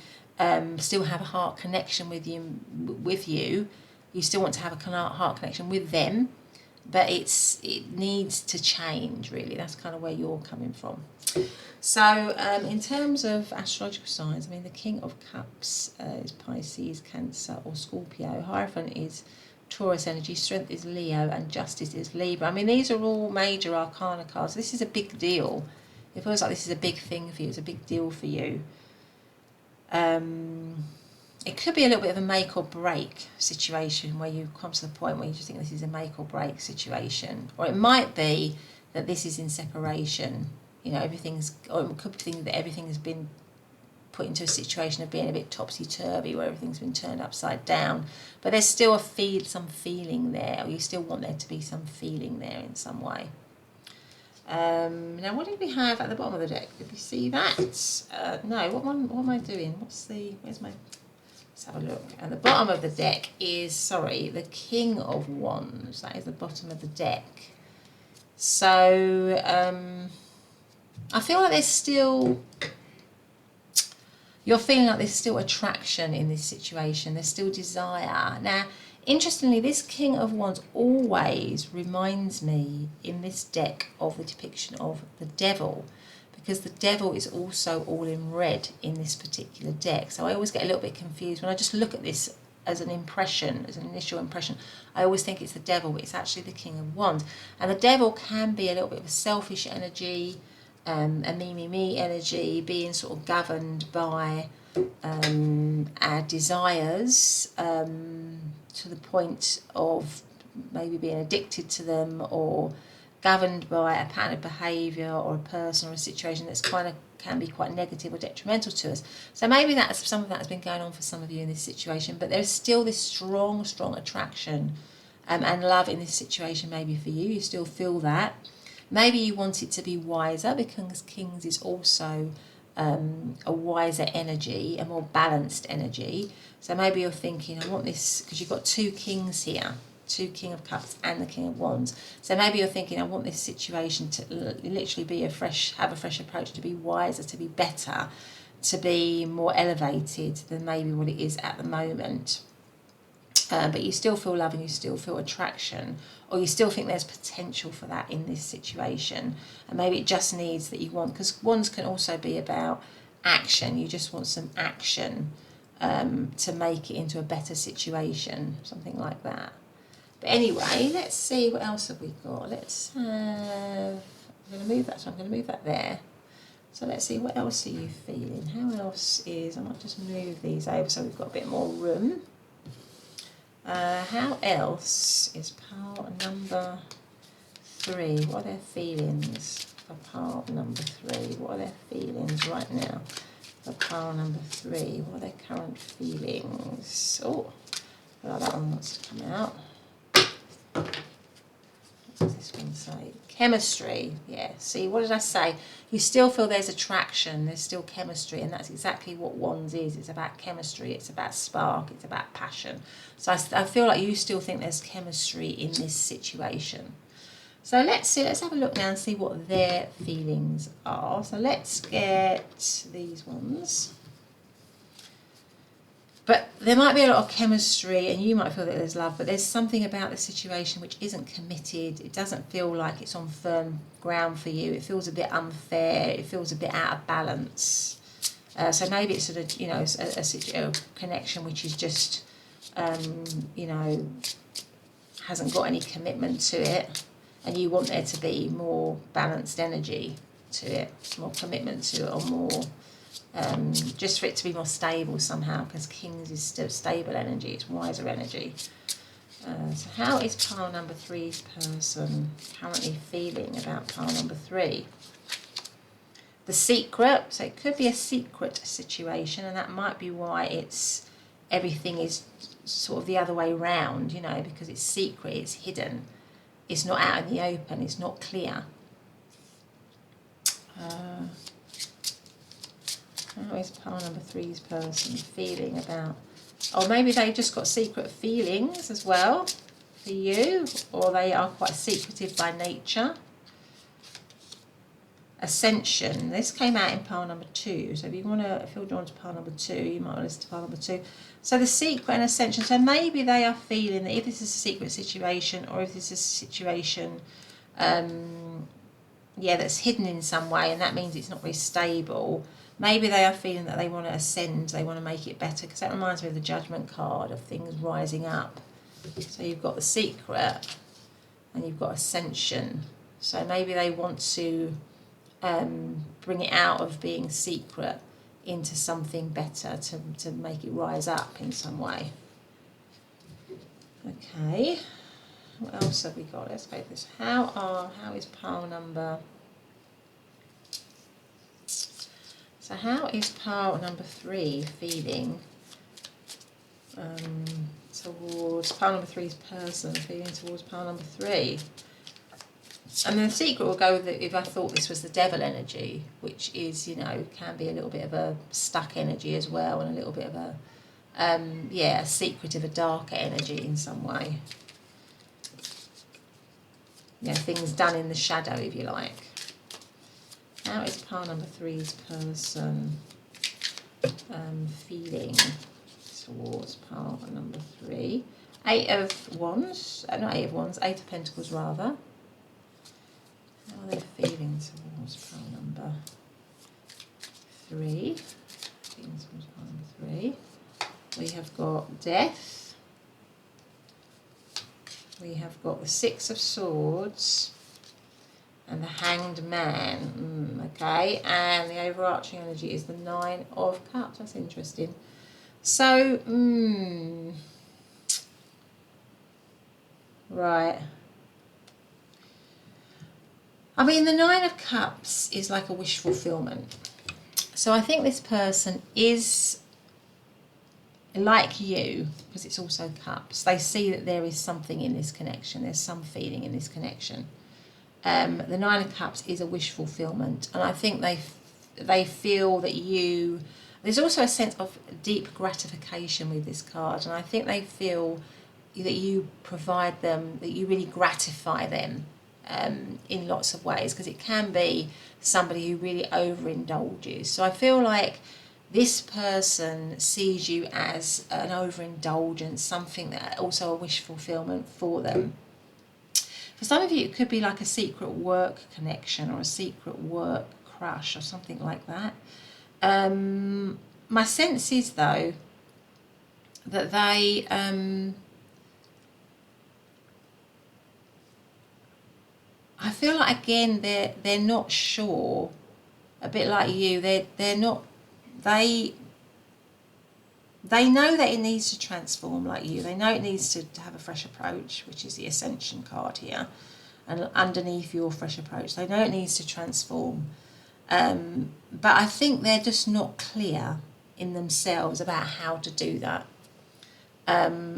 still have a heart connection with you. You still want to have a heart connection with them, but it needs to change, really. That's kind of where you're coming from. So in terms of astrological signs, the King of Cups is Pisces, Cancer or Scorpio. Hierophant is Taurus energy, Strength is Leo, and Justice is Libra. These are all major arcana cards. This is a big deal. It feels like this is a big thing for you. It's a big deal for you. It could be a little bit of a make or break situation, where you come to the point where you just think this is a make or break situation. Or it might be that this is in separation. Or it could be that everything has been put into a situation of being a bit topsy-turvy, where everything's been turned upside down, but there's still some feeling there, or you still want there to be some feeling there in some way. Now, what did we have at the bottom of the deck? Did we see that? No. What am I doing? Let's have a look. At the bottom of the deck is, the King of Wands. That is the bottom of the deck. So I feel like you're feeling like there's still attraction in this situation. There's still desire. Now, interestingly, this King of Wands always reminds me in this deck of the depiction of the Devil, because the Devil is also all in red in this particular deck. So I always get a little bit confused when I just look at this as an initial impression. I always think it's the Devil, but it's actually the King of Wands. And the Devil can be a little bit of a selfish energy, a me energy, being sort of governed by our desires to the point of maybe being addicted to them, or governed by a pattern of behaviour or a person or a situation that's can be quite negative or detrimental to us. So maybe that's some of that has been going on for some of you in this situation, but there's still this strong attraction and love in this situation. Maybe for you still feel that. Maybe you want it to be wiser, because Kings is also a wiser energy, a more balanced energy. So maybe you're thinking, I want this, because you've got two kings here, two King of Cups and the King of Wands. So maybe you're thinking, I want this situation to literally be have a fresh approach, to be wiser, to be better. to be more elevated than maybe what it is at the moment. But you still feel love and you still feel attraction, or you still think there's potential for that in this situation. And maybe it just needs that you want, because wands can also be about action. You just want some action to make it into a better situation, something like that. But anyway, let's see, what else have we got? Let's have, I'm going to move that, so I'm going to move that there. So let's see, what else are you feeling? How else is, I might just move these over so we've got a bit more room. How else is pile number 3? What are their feelings for pile number 3? What are their feelings right now for pile number 3? What are their current feelings? Oh, well, that one wants to come out. What does this one say? Chemistry. Yeah, see, what did I say? You still feel there's attraction, there's still chemistry, and that's exactly what wands is. It's about chemistry, it's about spark, it's about passion. So I feel like you still think there's chemistry in this situation. So let's see, let's have a look now and see what their feelings are. So let's get these ones. But there might be a lot of chemistry and you might feel that there's love, but there's something about the situation which isn't committed. It doesn't feel like it's on firm ground for you. It feels a bit unfair. It feels a bit out of balance. So maybe it's sort of, you know, a connection which is just, you know, hasn't got any commitment to it. And you want there to be more balanced energy to it, more commitment to it, or more... just for it to be more stable somehow, because Kings is still stable energy, it's wiser energy. So how is pile number 3's person currently feeling about pile number 3? The secret, so it could be a secret situation, and that might be why it's everything is sort of the other way round, you know, because it's secret, it's hidden, it's not out in the open, it's not clear. How is pile number 3's person feeling about... Or maybe they just got secret feelings as well for you, or they are quite secretive by nature. Ascension. This came out in pile number 2. So if you want to, if you're drawn to pile number 2, you might want to listen to pile number 2. So the secret and ascension. So maybe they are feeling that if this is a secret situation, or if this is a situation, yeah, that's hidden in some way, and that means it's not very stable. Maybe they are feeling that they want to ascend, they want to make it better, because that reminds me of the Judgment card, of things rising up. So you've got the secret and you've got ascension. So maybe they want to bring it out of being secret into something better, to make it rise up in some way. Okay, what else have we got? Let's go with this. How is pile number... So how is pile number 3 feeling towards pile number 3's person, feeling towards pile number 3? And the secret will go with it if I thought this was the devil energy, which is, you know, can be a little bit of a stuck energy as well, and a little bit of a, yeah, a secretive, a darker energy in some way. You know, things done in the shadow, if you like. How is pile number 3's person feeling towards pile number 3? 8 of Wands, not 8 of Wands, 8 of Pentacles rather. How are they feeling towards pile number 3? Feeling towards pile number 3. We have got Death. We have got the 6 of Swords. And the Hanged Man, okay, and the overarching energy is the 9 of Cups. That's interesting. So, right. I mean, the 9 of Cups is like a wish fulfillment. So I think this person is like you, because it's also Cups. They see that there is something in this connection. There's some feeling in this connection. The 9 of Cups is a wish fulfillment, and I think they feel that you... There's also a sense of deep gratification with this card, and I think they feel that you provide them, that you really gratify them in lots of ways, because it can be somebody who really overindulges. So I feel like this person sees you as an overindulgence, something that also a wish fulfillment for them. For some of you, it could be like a secret work connection or a secret work crush or something like that. My sense is, though, that they I feel like, again, they're not sure, a bit like you. They're not, they know that it needs to transform, like you. They know it needs to have a fresh approach, which is the Ascension card here, and underneath your fresh approach, they know it needs to transform. But I think they're just not clear in themselves about how to do that.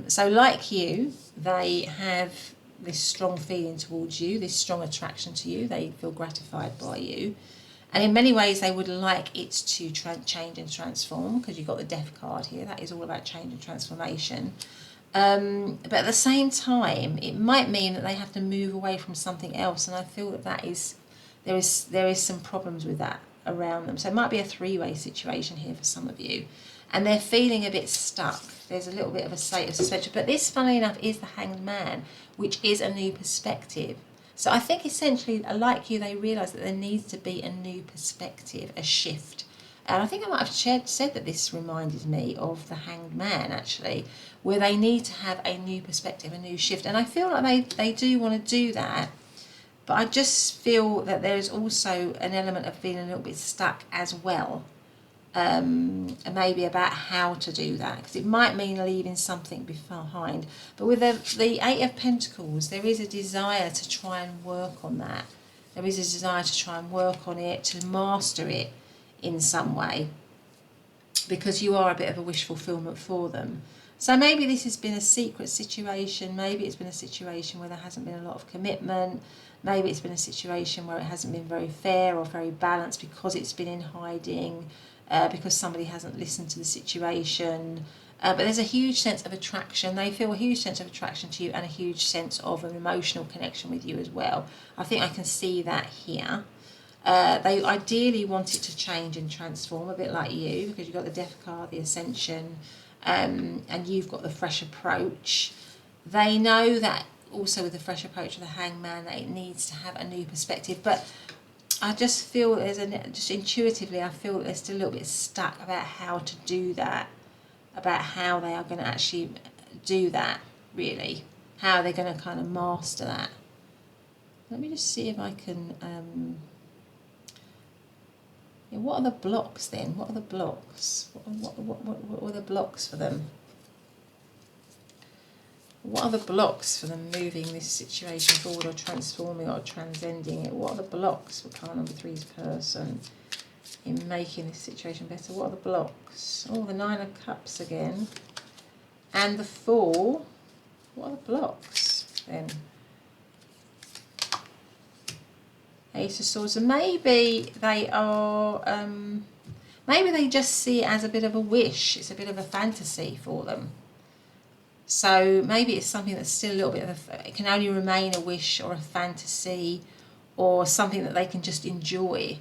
So like you, they have this strong feeling towards you, this strong attraction to you. They feel gratified by you. And in many ways, they would like it to change and transform, because you've got the Death card here. That is all about change and transformation. But at the same time, it might mean that they have to move away from something else. And I feel that there is some problems with that around them. So it might be a three-way situation here for some of you. And they're feeling a bit stuck. There's a little bit of a state of suspension. But this, funnily enough, is the Hanged Man, which is a new perspective. So I think essentially, like you, they realise that there needs to be a new perspective, a shift. And I think I might have said that this reminded me of the Hanged Man, actually, where they need to have a new perspective, a new shift. And I feel like they do want to do that. But I just feel that there's also an element of feeling a little bit stuck as well. And maybe about how to do that, because it might mean leaving something behind. But with the Eight of Pentacles, there is a desire to try and work on that. There is a desire to try and work on it, to master it in some way, because you are a bit of a wish fulfillment for them. So maybe this has been a secret situation. Maybe it's been a situation where there hasn't been a lot of commitment. Maybe it's been a situation where it hasn't been very fair or very balanced, because it's been in hiding. Because somebody hasn't listened to the situation. But there's a huge sense of attraction. They feel a huge sense of attraction to you, and a huge sense of an emotional connection with you as well. I think I can see that here. They ideally want it to change and transform, a bit like you, because you've got the Death card, the Ascension, and you've got the fresh approach. They know that also with the fresh approach of the Hanged Man, that it needs to have a new perspective. But I just feel just intuitively, I feel that they're still a little bit stuck about how to do that, about how they are going to actually do that, really, how they're going to kind of master that. Let me just see if I can, what are the blocks then? What are the blocks? What are the blocks for them? What are the blocks for them moving this situation forward, or transforming, or transcending it? What are the blocks for card number 3's person in making this situation better? What are the blocks? Oh, the 9 of Cups again. And the 4. What are the blocks then? Ace of Swords. And maybe they are, maybe they just see it as a bit of a wish. It's a bit of a fantasy for them. So maybe it's something that's still a little bit of it can only remain a wish or a fantasy, or something that they can just enjoy.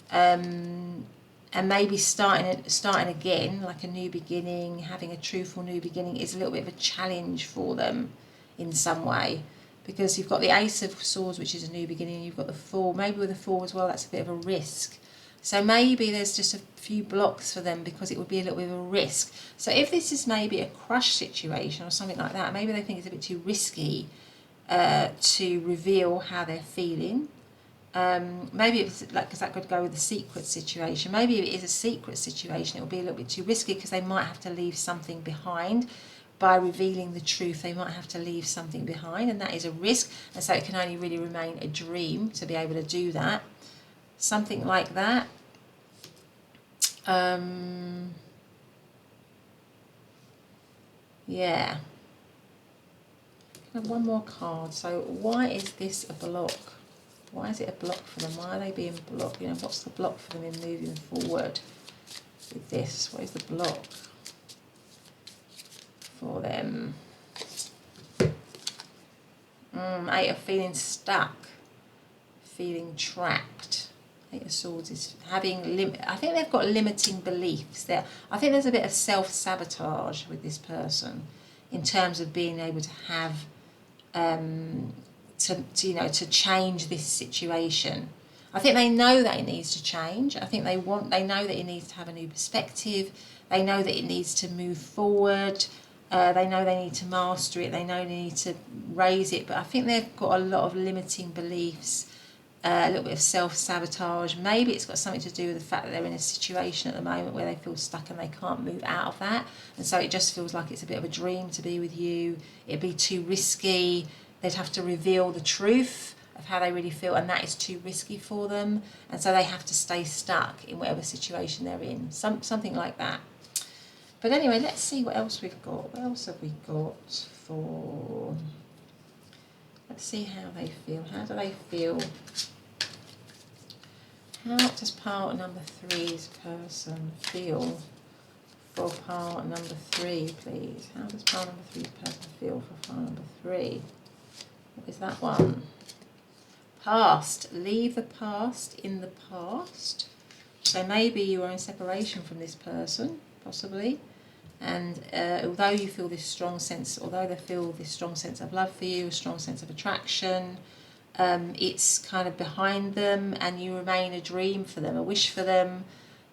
And maybe starting again, like a new beginning, having a truthful new beginning, is a little bit of a challenge for them in some way. Because you've got the Ace of Swords, which is a new beginning, and you've got the 4. Maybe with the 4 as well, that's a bit of a risk. So maybe there's just a few blocks for them, because it would be a little bit of a risk. So if this is maybe a crush situation or something like that, maybe they think it's a bit too risky to reveal how they're feeling. Maybe it's like, because that could go with the secret situation. Maybe if it is a secret situation, it will be a little bit too risky, because they might have to leave something behind. By revealing the truth, they might have to leave something behind, and that is a risk. And so it can only really remain a dream to be able to do that. Something like that. Yeah. Can I have one more card? So why is this a block? Why is it a block for them? Why are they being blocked? You know, what's the block for them in moving forward with this? What is the block for them? 8 of feeling stuck, feeling trapped. Eight of Swords is having I think they've got limiting beliefs there. I think there's a bit of self-sabotage with this person in terms of being able to have to change this situation. I think they know that it needs to change. I think they know that it needs to have a new perspective. They know that it needs to move forward. They know they need to master it. They know they need to raise it. But I think they've got a lot of limiting beliefs, a little bit of self-sabotage. Maybe it's got something to do with the fact that they're in a situation at the moment where they feel stuck and they can't move out of that. And so it just feels like it's a bit of a dream to be with you. It'd be too risky. They'd have to reveal the truth of how they really feel, and that is too risky for them. And so they have to stay stuck in whatever situation they're in. Something like that. But anyway, let's see what else we've got. What else have we got for... Let's see how they feel. How do they feel? How does part number 3's person feel for part number 3, please? How does part number 3's person feel for part number 3? What is that one? Past. Leave the past in the past. So maybe you are in separation from this person, possibly. And although you feel this strong sense, although they feel this strong sense of love for you, a strong sense of attraction, it's kind of behind them, and you remain a dream for them, a wish for them.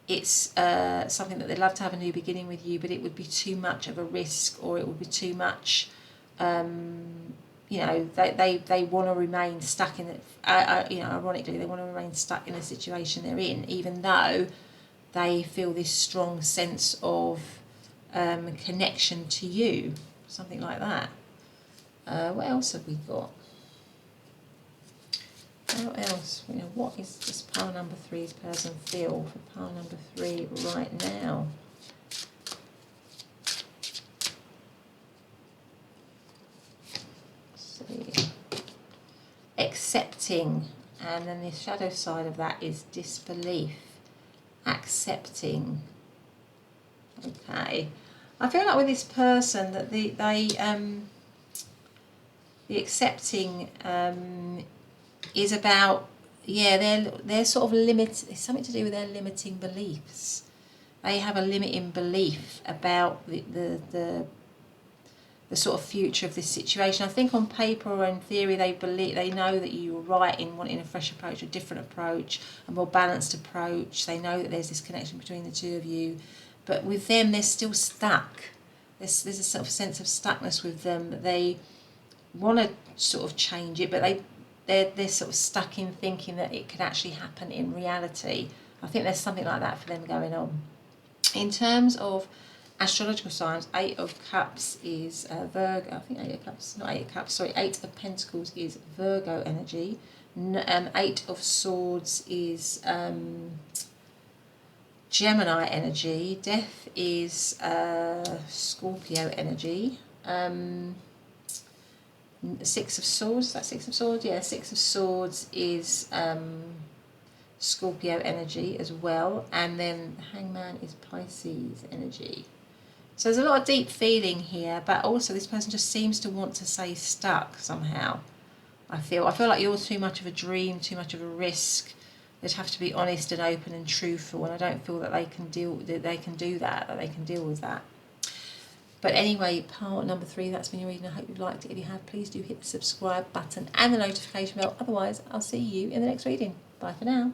It's something that they'd love to have a new beginning with you, but it would be too much of a risk, or it would be too much. They want to remain stuck in it. Ironically, they want to remain stuck in the situation they're in, even though they feel this strong sense of connection to you, something like that. What else have we got? What else? What is this pile number 3's person feel for pile number 3 right now? Let's see. Accepting, and then the shadow side of that is disbelief. Accepting. Okay, I feel like with this person that the accepting is about, they're sort of it's something to do with their limiting beliefs. They have a limiting belief about the sort of future of this situation. I think on paper or in theory they know that you were right in wanting a fresh approach, a different approach, a more balanced approach. They know that there's this connection between the two of you. But with them, they're still stuck. There's a sort of sense of stuckness with them. They want to sort of change it, but they're sort of stuck in thinking that it could actually happen in reality. I think there's something like that for them going on. In terms of astrological signs, 8 of Cups is Virgo. I think 8 of Cups, not 8 of Cups, sorry, 8 of Pentacles is Virgo energy. 8 of Swords is Gemini energy. Death is Scorpio energy. 6 of Swords, is that 6 of Swords? Yeah, 6 of Swords is Scorpio energy as well. And then Hangman is Pisces energy. So there's a lot of deep feeling here, but also this person just seems to want to stay stuck somehow. I feel like you're too much of a dream, too much of a risk. They'd have to be honest and open and truthful, and I don't feel that they can deal with that. But anyway, part number 3, that's been your reading. I hope you've liked it. If you have, please do hit the subscribe button and the notification bell. Otherwise, I'll see you in the next reading. Bye for now.